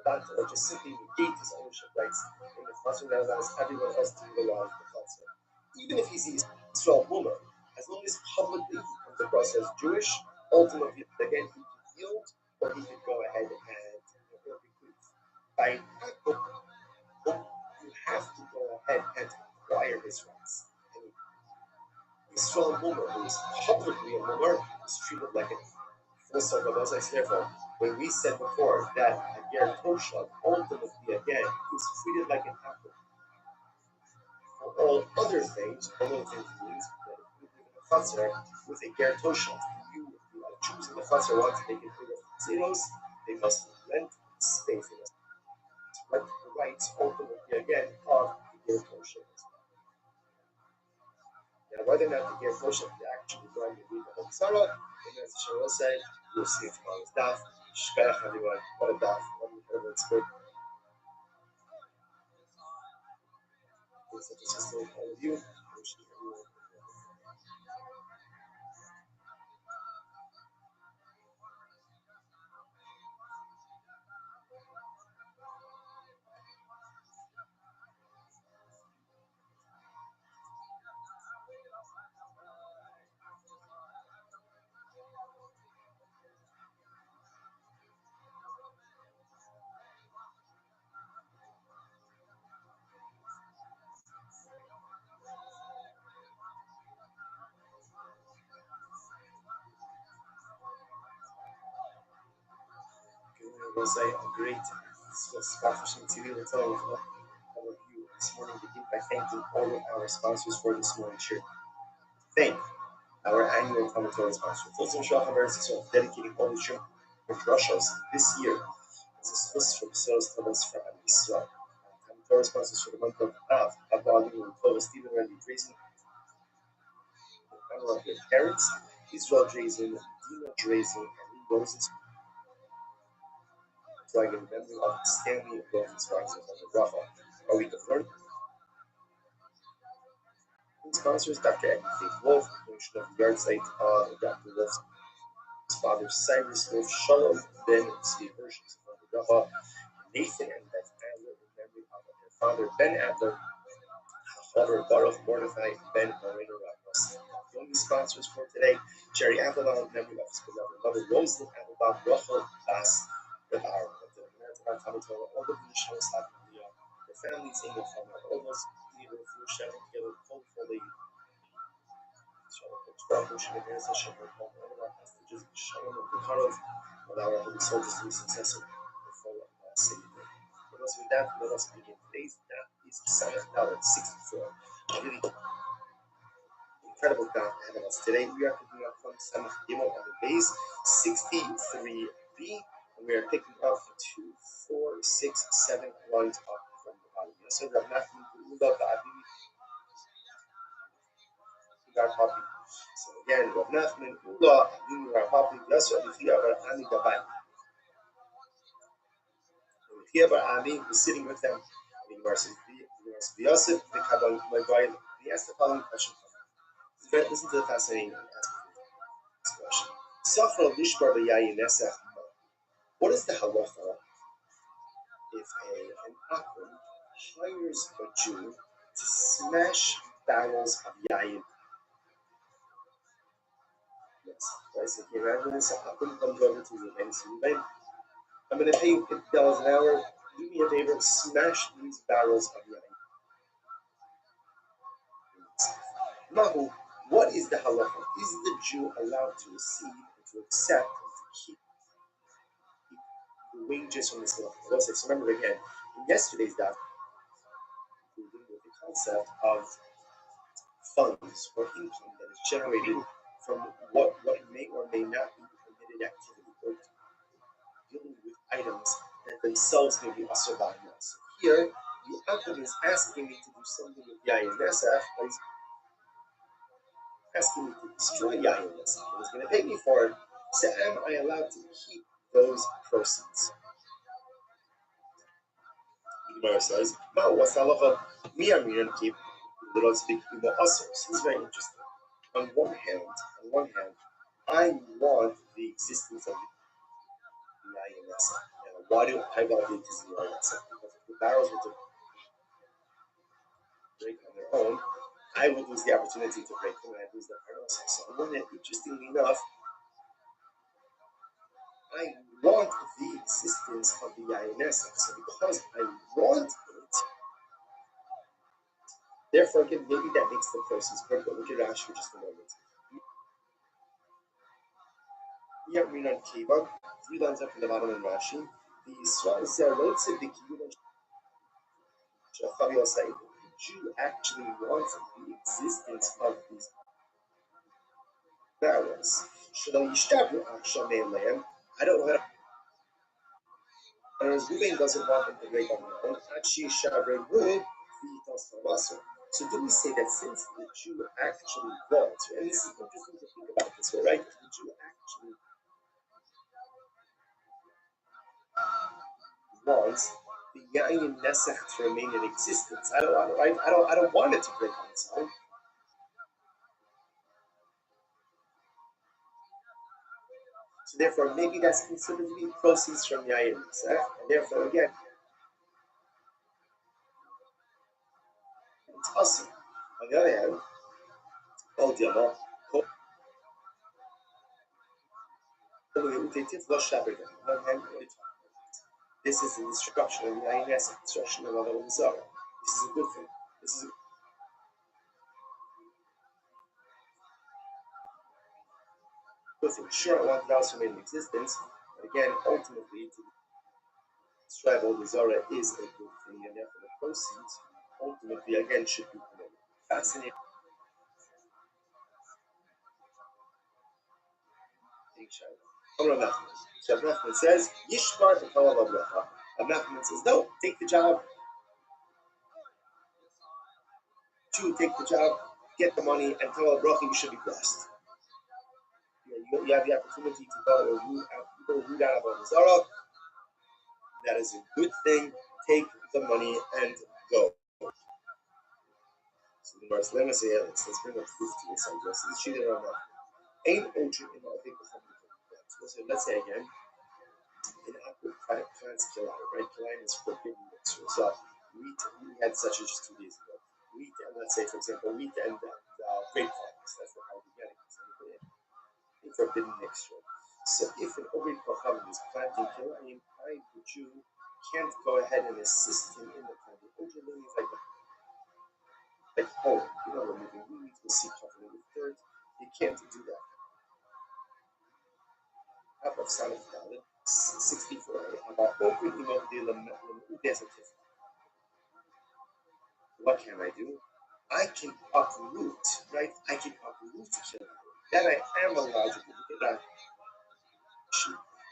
or just simply negate his ownership rights in the Chatzar that allows everyone else to utilize the Chatzar. Even if he's Yisrael Mumer, as long as publicly he comes across as Jewish, ultimately, again, he can yield or he can go ahead and bequeath. By you have to go ahead and acquire his rights. And Yisrael Mumer, who is publicly a Mumer, is treated like a full circle. As I said, therefore, when we said before that a Ger Toshav ultimately again is treated like an apple. For all other things means that if you live in a Chatzar with a Ger Toshav, you choose in the Chatzar want to make it bigger zeros, they must rent space, they must rent the rights ultimately again of the Ger Toshav. Now, whether or not the Ger Toshav is actually going to be the whole Tzara, and as the Shah will say, you'll see it tomorrow's daf. Shkayach everyone, what a daf, what an incredible experience. It's such a system all of you. was a great spot for some TV. Let's tell you how about you this morning. Begin by thanking all of our sponsors for this morning's shirt. Thank our annual Talmud Torah sponsor, Fulton Shulchan Aruch, dedicating all the shrimp with Rothschilds this year. It's a source for sales tables from Israel. Talmud Torah sponsors for the month of Av, Abba, and Tova, Stephen Randy Drazen, honor of their parents, Israel Drazen, Dina Drazen, and Lee Rosen's flag in memory of Stanley Rosenzweig's on the Rafa. A week of learning. Sponsors Dr. Aggie Faith Wolf, promotion of the yard site of Dr. Wolf's father, Cyrus Wolf, Shalom Ben Tzvi Hirsch, on the Rafa, Nathan and Beth Adler in memory of their father, Ben Adler, Father Baruch Mordechai Ben Moreno Ramos. The only sponsors for today, Jerry Applebaum, memory of his beloved mother, Rosalind Applebaum, Rachel Bas, Reb Aaron, the American Talmud Torah, all the Mishnah, their families in the family, all those people who share together, hopefully, all of our hostages, Shalom and Bukarov, allow our holy soldiers to be successful before Savior. Let us with that, let us begin today's daf is Samech Dalet 64. Really incredible daf ahead of us today. We are picking up from Samech Gimel on the base 63b, and we are picking up 2, 4, 6, 7 lines up from the bottom. So we have nothing to love the Abimi. Got copy. So again, Rav Nachman, Ula, Abimi, Rav Papi, Yasser, Abifia, Bar Ami, Gabai. Here, Bar Ami was sitting with them. Yosef, the Kabbalah, my bride, he asked the following question. Listen to the fascinating question. Safra Lishbar B'Yayin Nesach. What is the halacha if an Akron hires a Jew to smash barrels of yayin? Yes. Right, so if you imagine this, Akron comes over to you and says, I'm going to pay you $50 an hour. Do me a favor, smash these barrels of yayin. Mahu, what is the halacha? Is the Jew allowed to receive, to accept, to keep the wages from this halacha? So remember again, in yesterday's daf, we were dealing with the concept of funds or income that is generated from what may or may not be permitted activity, or dealing with items that themselves may be asur b'anas. Here, the Akham is asking me to do something with Yayin Nesach, but he's asking me to destroy Yayin Nesach. He's going to pay me for it. So am I allowed to keep those proceeds? The Gemara says, "No, what's the halacha? Me, I'm going to keep." They don't speak about asur. This is very interesting. On one hand, I want the existence of the Yayin Nesach. Why do I want the existence of the Yayin Nesach? Because if the barrels were to break on their own, I would lose the opportunity to break them, and I'd lose the barrels. So on one hand, interestingly enough, I want the existence of the Yayin Nesach. So because I want it, therefore, again, maybe that makes the process work. But look at Rashi for just a moment. Yamrinan Kivan, 3 lines up from the bottom in Rashi. The Yisrael Zerotze, the Kiyudan Shachavi Osai. The Jew actually wants the existence of these barrels. Shalom Yishtabru Akshamei Lamb. I don't know how. And as Ruben doesn't want them to break on their own, Achi Shabre Ruben, so do we say that since the Jew actually wants, and this is interesting to think about this way, right? The Jew actually wants the Yayin Nesach to remain in existence. I don't want it to break on its own. So therefore, maybe that's considered to be proceeds from Yayin Nesach, and therefore again, it's awesome. On the other hand, this is the destruction of Yayin Nesach, destruction of other Zara. This is a good thing. This is a good thing. Sure, I want the house to remain in existence, but again, ultimately, Travel the Zara is a good thing, and therefore the proceeds ultimately again should be committed. Fascinating. Rabbi Nachman says, Yishmar Rabbi Nachman says, no, take the job. Jew, take the job, get the money, and tell a bracha you should be blessed. You have the opportunity to go root out of Zara. That is a good thing. Take the money and go. So the verse, let me say, let's bring up proof to this idea. So this cheated on that. Ain't ocean in the so let's say again, in apple plants kilayim, right? Kilayim is forbidden mixture. So wheat, we had such as just 2 days ago. Wheat and let's say, for example, wheat and grape farmers. That's the how we get it. It's forbidden mixture. So if an Obed Kochav is planting kilayim, the Jew can't go ahead and assist him in the planting. Ocean is like home. You know, removing weeds, we'll see covering with dirt. You can't do that. Of Son of God, 64. About opening of the what can I do? I can uproot, right? I can uproot the Then I am allowed to do that.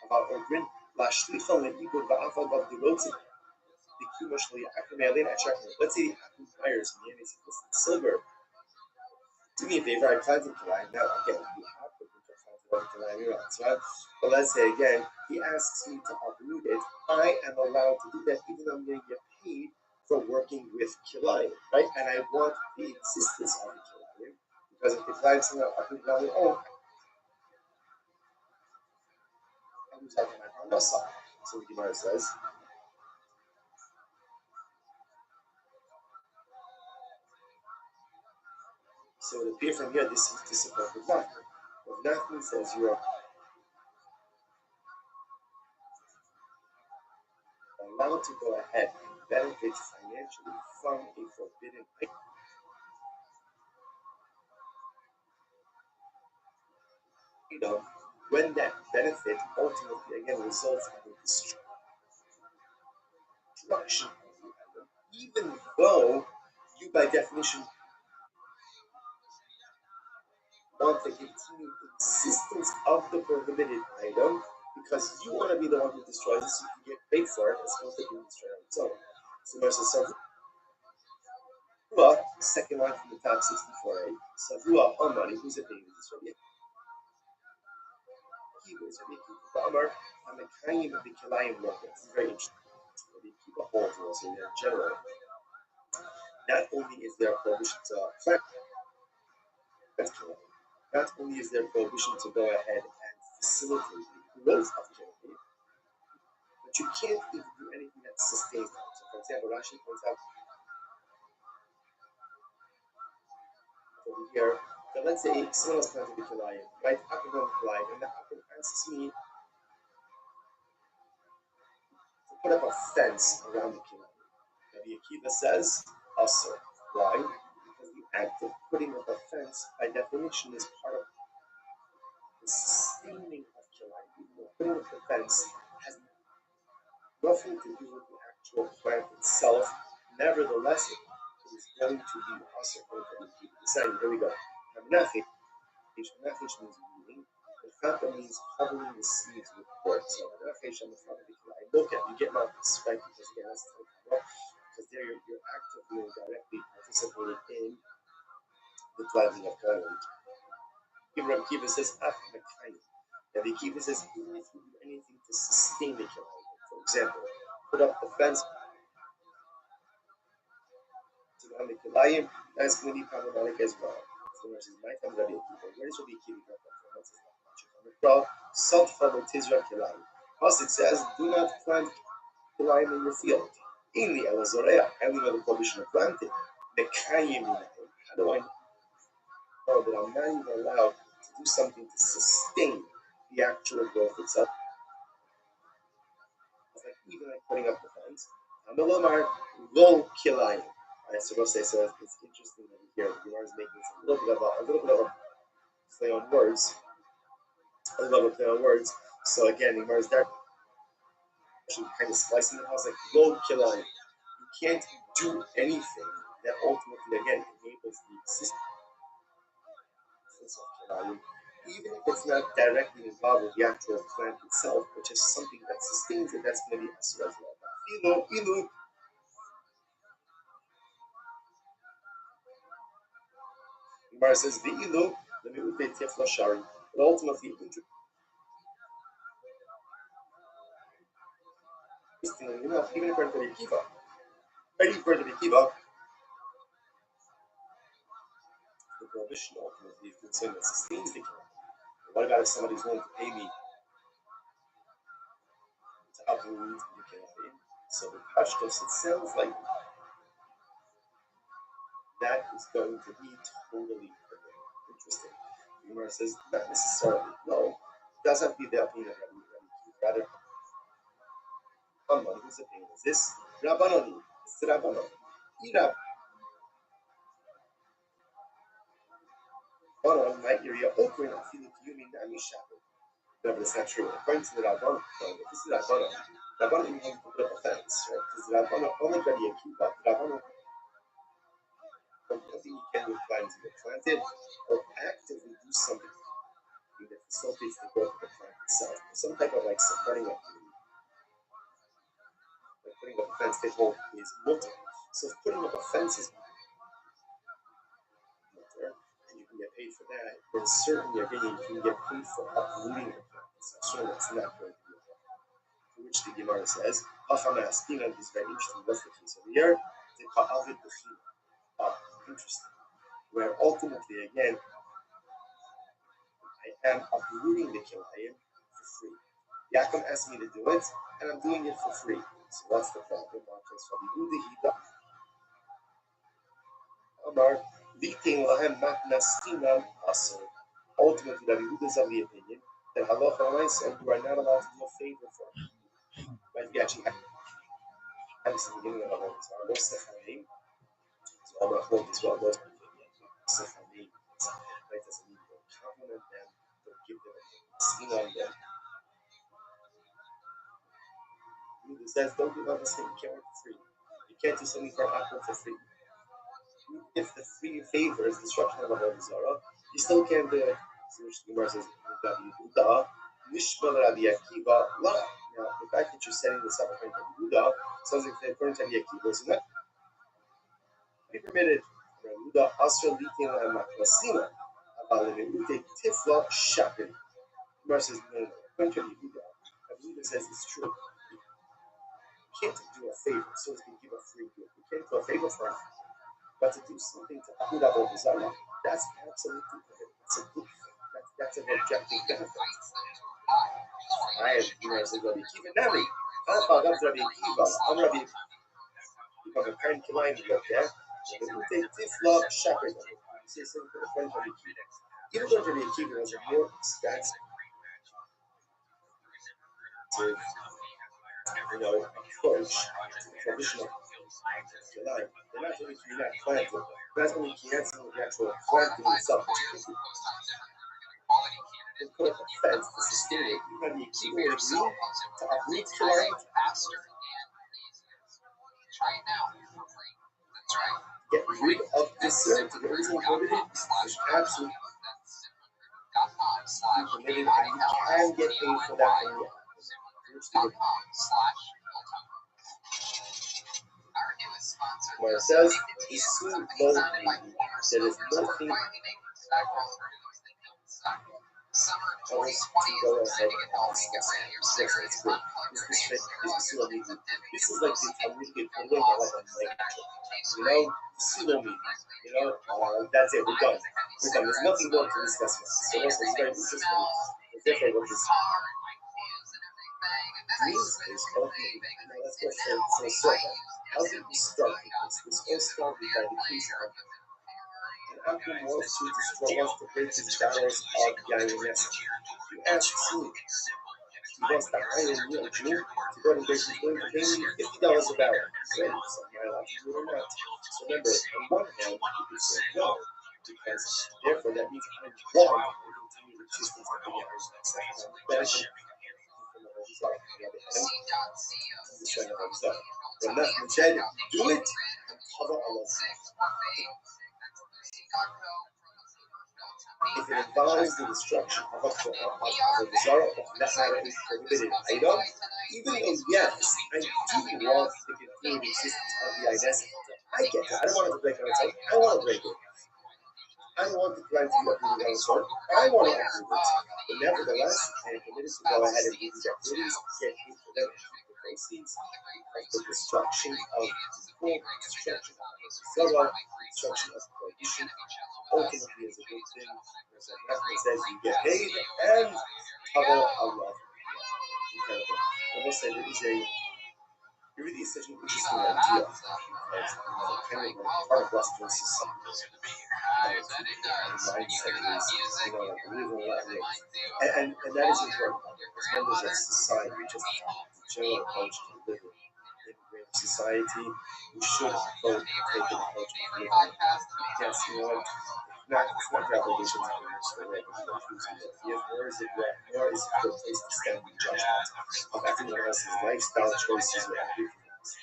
About Ogrin, Lashlichon and Igor Ba'afal of the Roti, the Kumashli Akamelin at Shakman. Let's say the Akum hires me and he says, listen, silver, do me a favor, I planted Kalayim. Now, again, you have to put Kalayim around. So, but let's say again, he asks me to uproot it. I am allowed to do that even though I'm going to get paid for working with Kilayim, right? And I want the existence of the Kilayim because if the Kilayim somehow uproot on their own, I lose out on my parnasa. So the Gemara says. So it appears from here, this is about the Nachman. What Nachman says, you are allowed to go ahead and benefit financially from a forbidden item when that benefit ultimately again results in the destruction of the item, even though you by definition want the continued existence of the prohibited item because you want to be the one who destroys it so you can get paid for it as opposed to being destroyed on its own. So versus Savua, second line from the top 64a. Savua Hamani, who's a David, is Rabbi Akiva, is Rabbi Akiva Amar, and the Kaim of the Kilayim worker. This is very interesting. Rabbi Akiva holds also in general. Not only is there a prohibition to plant Kilayim, not only is there a prohibition to go ahead and facilitate the growth of Kilayim, but you can't even do anything that sustains them. So, for example, Rashi points out over here that let's say someone else planted the Kilayim, right? Akum on Kilayim, and the Akum asks me to put up a fence around the Kilayim. Rabbi Akiva says, also. Why? Because the act of putting up a fence, by definition, is part of the sustaining of Kilayim. Putting up the fence has nothing to do with the actual plant itself. Nevertheless, it is going to be also going to be decided. Here we go. Nafish means weeding. The chata means covering the seeds with dirt. So nafish on the front of the Kilayim. Look at you get this right because again that's because there you're actively and directly participating in the planting of Kilayim. Rabbi Akiva says, Rabbi Akiva says, even if you do anything to sustain the Kilayim, for example, put up the fence around the Kilayim, that's going to be problematic as well. So where is my time Rabbi Akiva? Where is Rabbi Akiva come from? Satfa Tizra Kilayim. Pasuk says, do not plant Kilayim in your field. In the Elazorea, I only know the prohibition of planting. The Kayim, how do I know that I'm not even allowed to do something to sustain the actual growth itself? It's like even like putting up the fence. Amelomar lo Kilayim. So Rosh says it's interesting that here the Gemara is making a little bit of a play on words. A little bit of a play on words. So again, the Gemara is there. actually kind of slicing the house like low killer. You can't do anything that ultimately, again, enables the existence of kilayim, even if it's not directly involved with the actual plant itself, but just something that sustains it. That's going to be asur as well. Ilu. Gemara says the ilu the mi'ute tifla shari, but ultimately interestingly enough, even according to the Akiva, right according to the Akiva, the prohibition ultimately is concerned that sustains the kilayim. What about if somebody's willing to pay me to uproot the kilayim? So the pashtos, it sounds like that is going to be totally interesting. The Gemara says, not necessarily. No, it doesn't have to be the opinion of Rabbi Rothschild. Rather, Amman, whose opinion is this? Rabbanoni. It's the Rabbanon. Rabbanon, my area, open, I feel it, you mean, I'm shackled. No, but it's not true. According to the Rabbanon, if this is Rabbanon even has to put up a fence, right? Because the Rabbanon, only Rabbi Akiva, the Rabbanon, nothing you can with plants either planted or actively do something that facilitates the growth of the plant itself. Some type of like supporting activity. Like putting up a fence, they hold is mutter. So if putting up a fence is mutter, and you can get paid for that, then certainly again you can get paid for uprooting the plant. So that's not going to be a problem. To which the Gemara says, Hachamas, is very interesting. What's the case over here? The Ka'avid B'china. Interesting. Where ultimately, again, I am uprooting the kilayim for free. Yaakov asked me to do it, and I'm doing it for free. So what's the problem? Ultimately, Rabbi Yehuda is of the opinion that halacha l'maaseh you are not allowed to do a favor for him. Right? We actually have this in the beginning of our Zohar. So all my quote as well. Right? Doesn't mean don't compliment them, don't give them a skin on them. Yehuda says don't do other things. You can't work for free. You can't do something for Akum for free. If the free favor is destruction of Avodah Zarah, you still can't do it. So which the Gemara says, Nishma Rabbi Akiva la. Now, the fact that you're setting this up according to Yehuda sounds like according to Rabbi Akiva is not be permitted. Yehuda Asra Litin Maklasina, Abal Leute Tifla Shapin. The Gemara says, no, according to Yehuda, Yehuda says it's true. You can't do a favor, so to speak, give a free gift. You can't do a favor for him. But to do something to Akud Avodah Zarah, that's absolutely good. That's a good thing. That's an objective benefit. I have, said Rabbi Akiva Nami. Rabbi Akiva. I'm Rabbi become a parent kilayim up there. You take Tifla Shapir. You say something for the friend Rabbi Akiva. Even though Rabbi Akiva has a more expansive approach to the traditional kilayim. They're not only not planted, they're not only canceling the actual planting itself, and put up a fence to sustain it. You have the equivalent agree to uproot kilayim. Get rid of this to get rid of prohibited is absolutely permitted, and you can get paid for that from the where it says, Isu lo there is nothing else to go ahead and discuss. That's good. This is like the Talmudic equivalent of like a lecture. Pseudo-meeting. That's it, we're done. There's nothing more to discuss here. So that's very interesting. It's different what this means is ultimately, let's go for a second. How did we start with this? This all started by the case of and Akum wants to break his dollars of Yair Nessa. You ask Sue, he wants to hire a real Jew to go to break his going to pay me $50 a barrel. Great, so am I allowed to do it or not? So remember, on one hand, you could say no, because therefore that means I want to continue to choose things like the Yair Nessa. Zarah. On the other hand, I'm destroying Avodah Zarah. Rabbi Nachman said, do it and cover Allah. If it involves the destruction of Avodah Zarah, that matter is prohibited item, even though, yes, I do want the continued existence of the identity. I get that. I don't want it to break on its own. I want to break it. I don't want the Quran to be uprooted on its own. I want to uproot it. But nevertheless, I am committed to go ahead and do these activities, get paid for them, and keep the proceeds of the destruction of people, destruction of Sarah, destruction of prohibition. Ultimately, is a good thing. As Rahman says, you get paid and cover Allah. Incredible. I must say, it really is such an interesting idea because kind of like part of Western society. Mindset is, like living that way. And that is important. As members of society, just the general approach to living in great society, we should both take an approach to living. Yes, it's not for obligations to the nor is it a good place to stand in judgment of everyone else's lifestyle choices or everything else.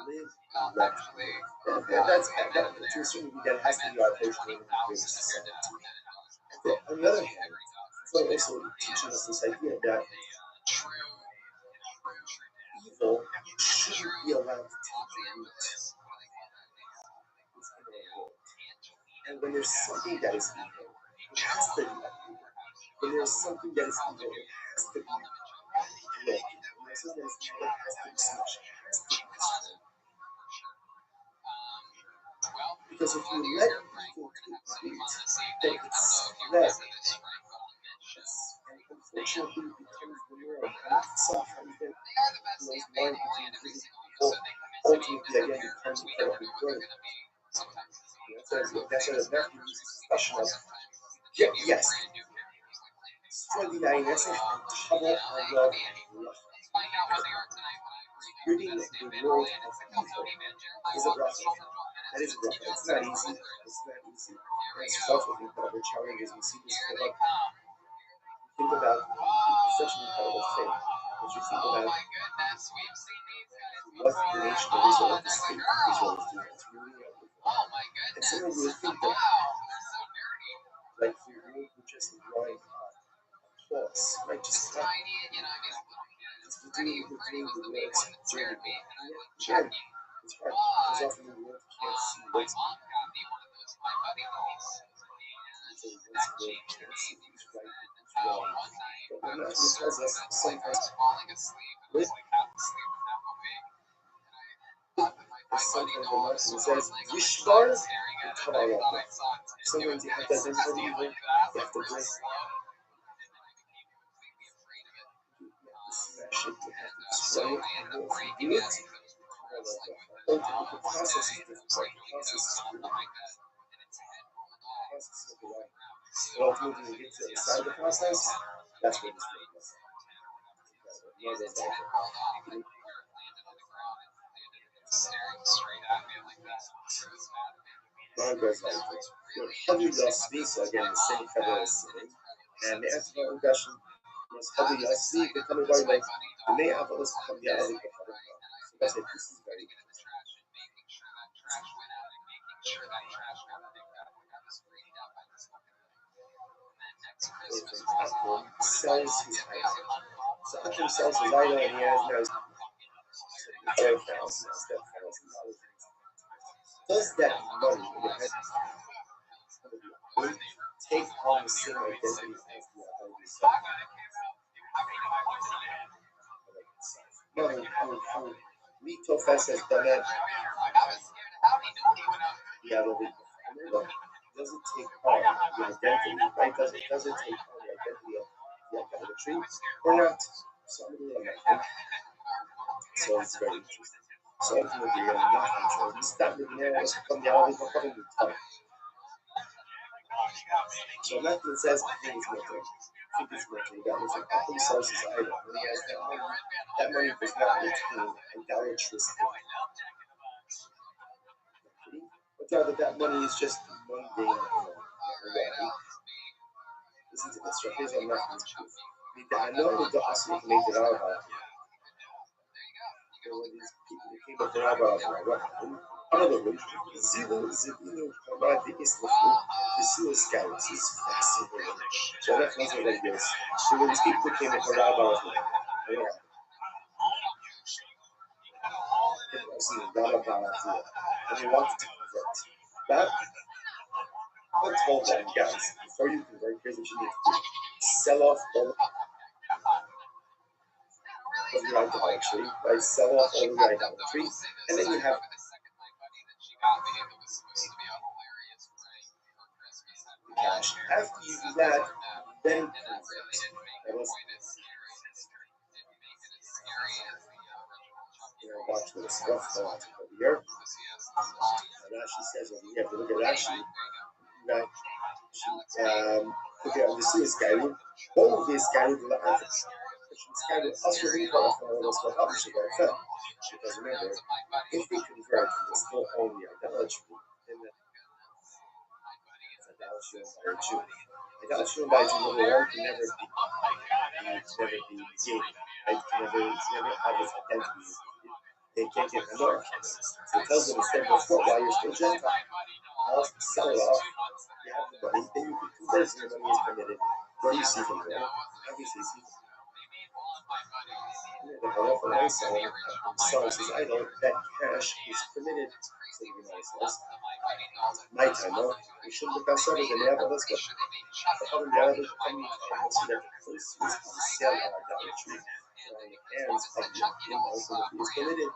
Live and let live. That to a certain degree, that has to be our approach to living in a greater society. On the other hand, it's also teaching us this idea that evil shouldn't be allowed to take root within our world. And when there's something that is evil, it has to be uprooted. When there's something that is evil, it has to be broken. When there's something that is evil, it has to be smashed. It has to be destroyed. Because if you let evil take root, then it's spread. And unfortunately, it becomes the norm. And sometimes then those minds between people ultimately again become incredibly good. That's why the Matthew uses this expression of, yes, destroy the INS and cover Allah. Ridding the world of evil is a bracha. That is a bracha. It's not easy. It's not easy. It's fraught with incredible challenges. We see this come up. Think about such an incredible thing. As you think about what the nation of Israel, what the state of Israel is doing, it's really wonderful. And someone would think that, like, we're just drawing applause, right? Just we're doing the world's journey. Again, it's hard because often the world can't see what's but when that tells us sometimes sometimes the Muslim says Yishbar Kabbalah. Sometimes you have to identify evil, you have to break it. You have to smash it, you have to destroy it, and once you do it, ultimately the process is different. The process is really but ultimately when you get to the side of the process, that's what it's really about. Heavy Yosvi, so again, the same Kabbalah is sitting. And the answer to my question was Heavy Yosvi, become a very like, the may have us come the other. So that's it, this is very good. Sells his item. So Akim sells his item and he has now does that money in the head take on the same identity as the identity self? No, Mitofes has done that. Does it take on the identity, right? Does it take on the identity of the idolatry or not? So it's very interesting. So ultimately, you're not control. You start looking at it from the other people the top. So Matthew says, I think it's nothing. I think it's nothing. That was like Akim sells his item. When he has that money does not retain idolatrous activity, but rather that money is just mundane. listen to this. Here's what I'm not going to prove. I know the Asur made the Rabbi. There were these people who came up to Rabbi. What happened? Another one. Zilu Hamad the Islafu. The Sul Scouts is fascinating. So that was like this. So when these people came up to Rabbi, what happened? And they wanted to convert. That I told them, guys, before you convert, here's what you need to do. Sell off all of your idolatry, right? Sell off all of your idolatry, and then you have cash. After you do that, then convert. That was, watch this. What's the logic over here? Rashi says over here, if you look at Rashi, right? Look at the Suez Gairu. All of this Gairu de la Athens. Because remember, if they convert, they still own the idolatry, then that's idolatry owned by a Jew. Idolatry owned by a Jew, number one, can never be negated, right? Can never have its identity. They can't get another. So it tells them instead before, while you're still Gentile, I'll sell it off. You have the money, then you can convert it, your money is permitted. What do you see from there? Obviously, see the halacha and sells his idol, that cash is permitted. So the Gemara says, my time, no, we shouldn't have got started. Then yeah, but let's go. The other day, let's see that the proceeds from the sale of idolatry on the hands of the ultimately is permitted.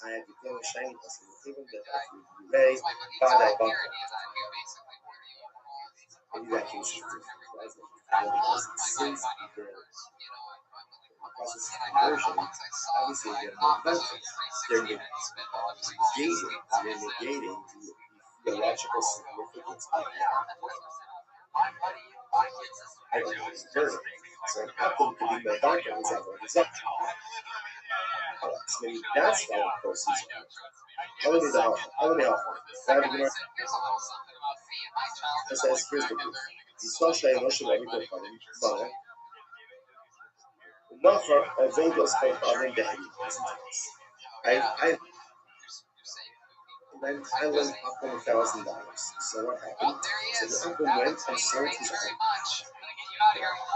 I have to go shiny us and even that you may buy that bucket. Maybe that case is different. Because since the process of conversion, obviously they're negating the theological significance of the idol converted. So an apple could be Medaka and Zavar. Maybe that's why the proceeds are. Let me help. It says, here's the proof. Yisosha Moshe Rabbi Rothschild. Not for a Vegas for Kavim Behi. I lent up $1,000. So what happened? So the uncle went and sold his item.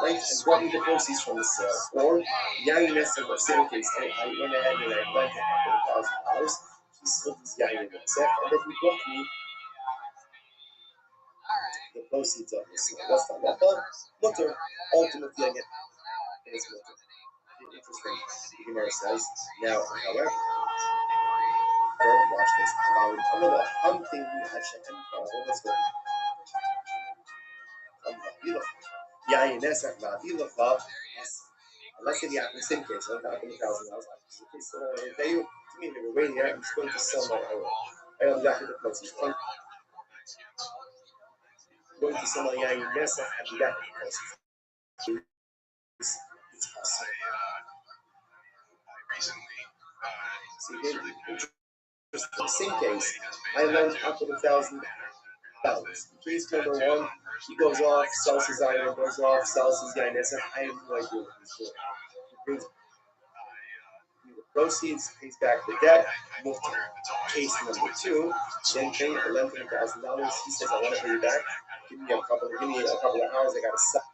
Right? And brought me the proceeds from the sale. Or Yain Nesef of sale case. I went ahead and I lent $1,000. He sold his Yain Nesef and then he brought me the proceeds of the sale. What's that? Mutter. Ultimately I get his mutter. Interesting. The Gemara says, now, however, watch this. Another hunting Hashem. Let's go. Yain Nesef Vavilacha. Let's say the same case. I'm not $1,000. Okay, so they to me they were waiting here. I'm just going to sell my oil. I am exactly the proceeds. I'm going to sell my Yain Nesef and get the proceeds. It's possible. See, interesting. The same case, I lent up to $1,000. Case number one, he goes off, sells his item, goes off, sells his Yain Nesef. I have no idea what he's doing. He brings the proceeds, pays back the debt. Case number two, then pay I lent him $1,000. He says, I want to pay you back. Give me a couple of hours. I got to sell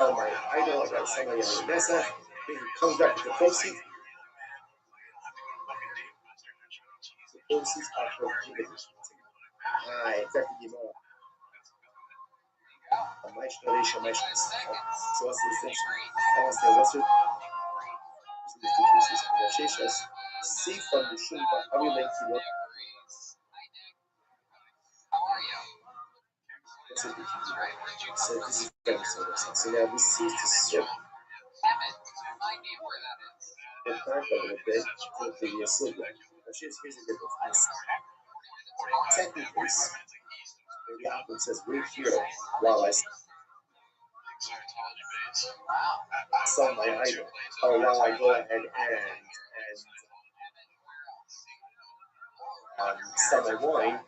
my idol. I got to sell my Yain Nesef. He comes back with the proceeds. The proceeds are prohibited. Exactly. So what's the distinction? I want to say, what's the difference? See from the Shumba, how we make you so this is very interesting. So now this seems to shift the back a little bit to the previous Sugya. Now here's the difference. Second case, the Apple says, wait here while I sell my item, or while I go ahead and sell my wine.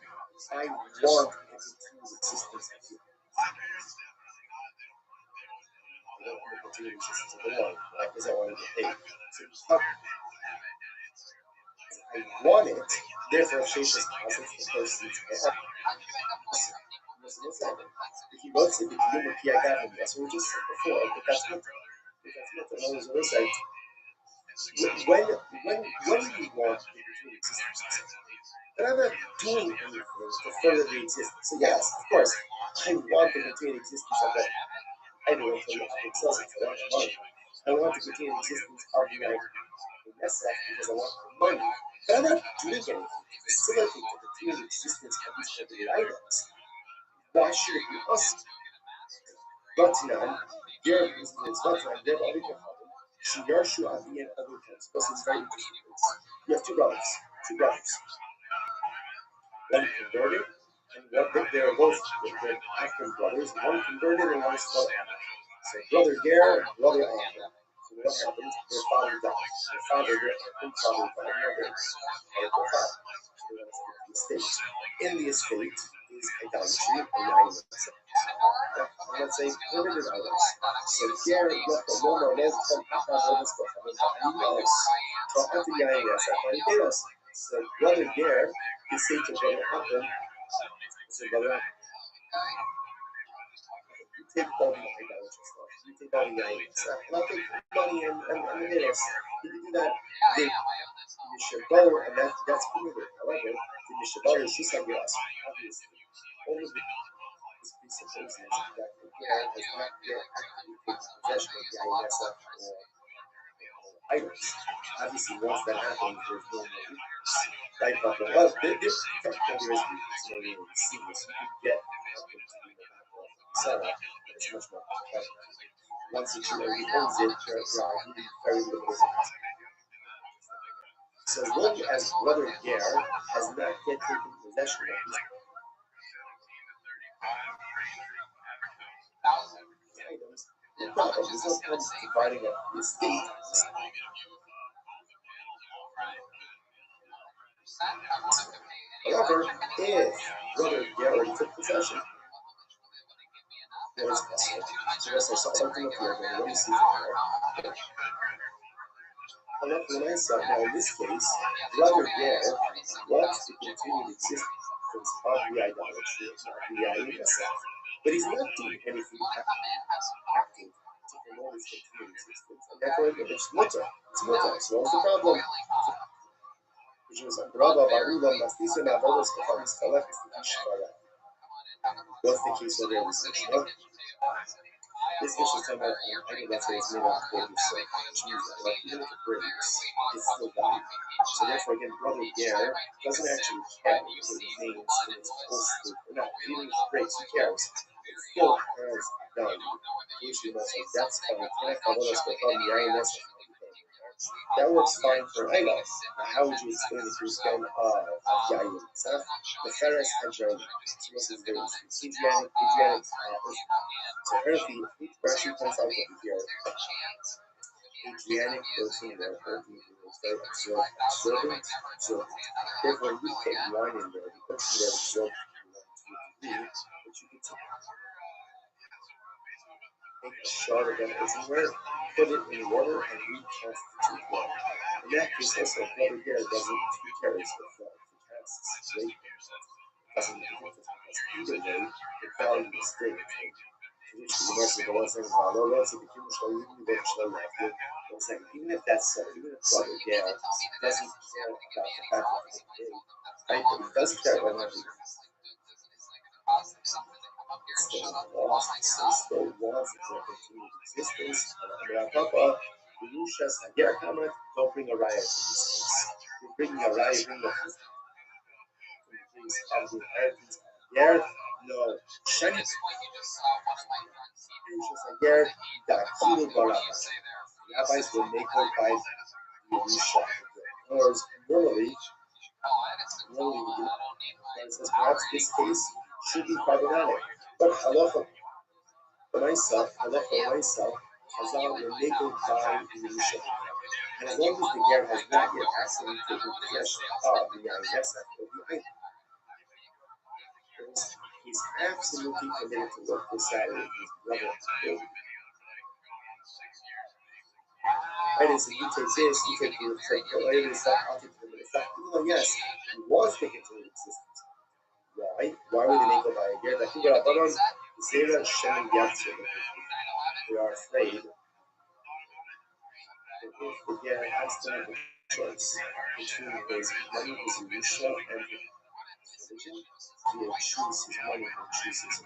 I want a continued existence of you. I don't want a continued existence of the one, because I want to get paid. So I want it, therefore Sheshes posits the person's head. If he wants it, if you give him a got him. That's what we just said before, but that's not. That's not. Always like when you want the continued existence, but I'm not doing anything to further the existence. So yes, of course, I want the continued existence of that idol until it sells it for that money. I want the continued existence of the SF because I want the money. But I'm not doing anything to facilitate the continued existence of these heavenly items. Why should it be us? Batinan, there is Batinan, there are other Shiyarshu at the end of the text. This is very interesting. You have two brothers. One converted, and they are both African brothers. One converted and one is still African. So brother Ger and brother African. So what happens? Their father dies. Their father, their African father died. The estate. In the estate is idolatry and idols. Let's say permitted items. So Ger left the Loma Lez from Papa Lez so brother Ger can say to brother African, so brother, you take all the idolatry stuff. You take all the stuff. And I'll take money and middles. You can do that. The Mishabah, and that's permitted. However, the Mishabah is just like us. Obviously. Only this presupposes that the Ger has not yet actively taken possession of the ISF or items. Obviously, once that happens, there's no more weakness. Right? But this technically there is weakness. You know, you see this. You can get setup, but it's much more complex. Once the Jew owns it, there are really very little. So long as brother Ger has not yet taken possession of these items, the problem is not comes dividing up the estate. However, if brother Ger already took possession, then it's possible. So let's say something up here, then what do you see there? Now in this case, brother Ger wants to continue the existence of the idolatry of the ISF, but he's not doing anything active to promote his continued existence, and therefore it's mutter. It's mutter. So what's the problem? Which was Rabba Baruda Mastisa Navadas Kafamis Kalef is the Ishvara. What's the case over this Mishnah? This Mishnah is talking about an idol that's made out of gold or silver, which means that like, even if it breaks, it's still valid. So therefore, again, brother Ger doesn't actually care what it means in its full state or not. Even if it breaks, who cares? It still has value. Which you know, so that's fine. That works fine for an idol. Now, how would you explain the Jerusalem of Yayin? The Pharaoh's Hadron. So this is very Adrianic. So earthy, Rashi points out over here. Adrianic person, therefore, he is very absorbent. So therefore, you put wine in there, the person that absorbs but you can take a shot of that everywhere, put it in water, and reconstitute water. In that case, also, brother here doesn't carry the flow. He casts weight. Doesn't make a difference. Either way, the value is still the same. Even if that's so, even if brother Gail doesn't care about the fact that it's big, right? But he does care about it. Still wants to continue existence. Don't bring a riot in this case. You're bringing a riot in the case of the inheritance. There, no. Shani. Rabbis will make her by the Yerusha. In other words, normally, perhaps this case should be carbonatic. But halacha for myself, Chazal will make her by the Yerusha. And as long as the ger has not yet accidentally taken possession of the ISF or the item, He's absolutely committed to work this Saturday with his brother. Right, so you take this, you take the later stuff, I'll take the later stuff. Even though, yes, he was taken to existence. Why? Why would they go by again? I think about Adam, Zera, Shem, and Yatsu. They are afraid that if the Ger has to make a choice between his money, his Yerusha, and his religion, he will choose his money and choose his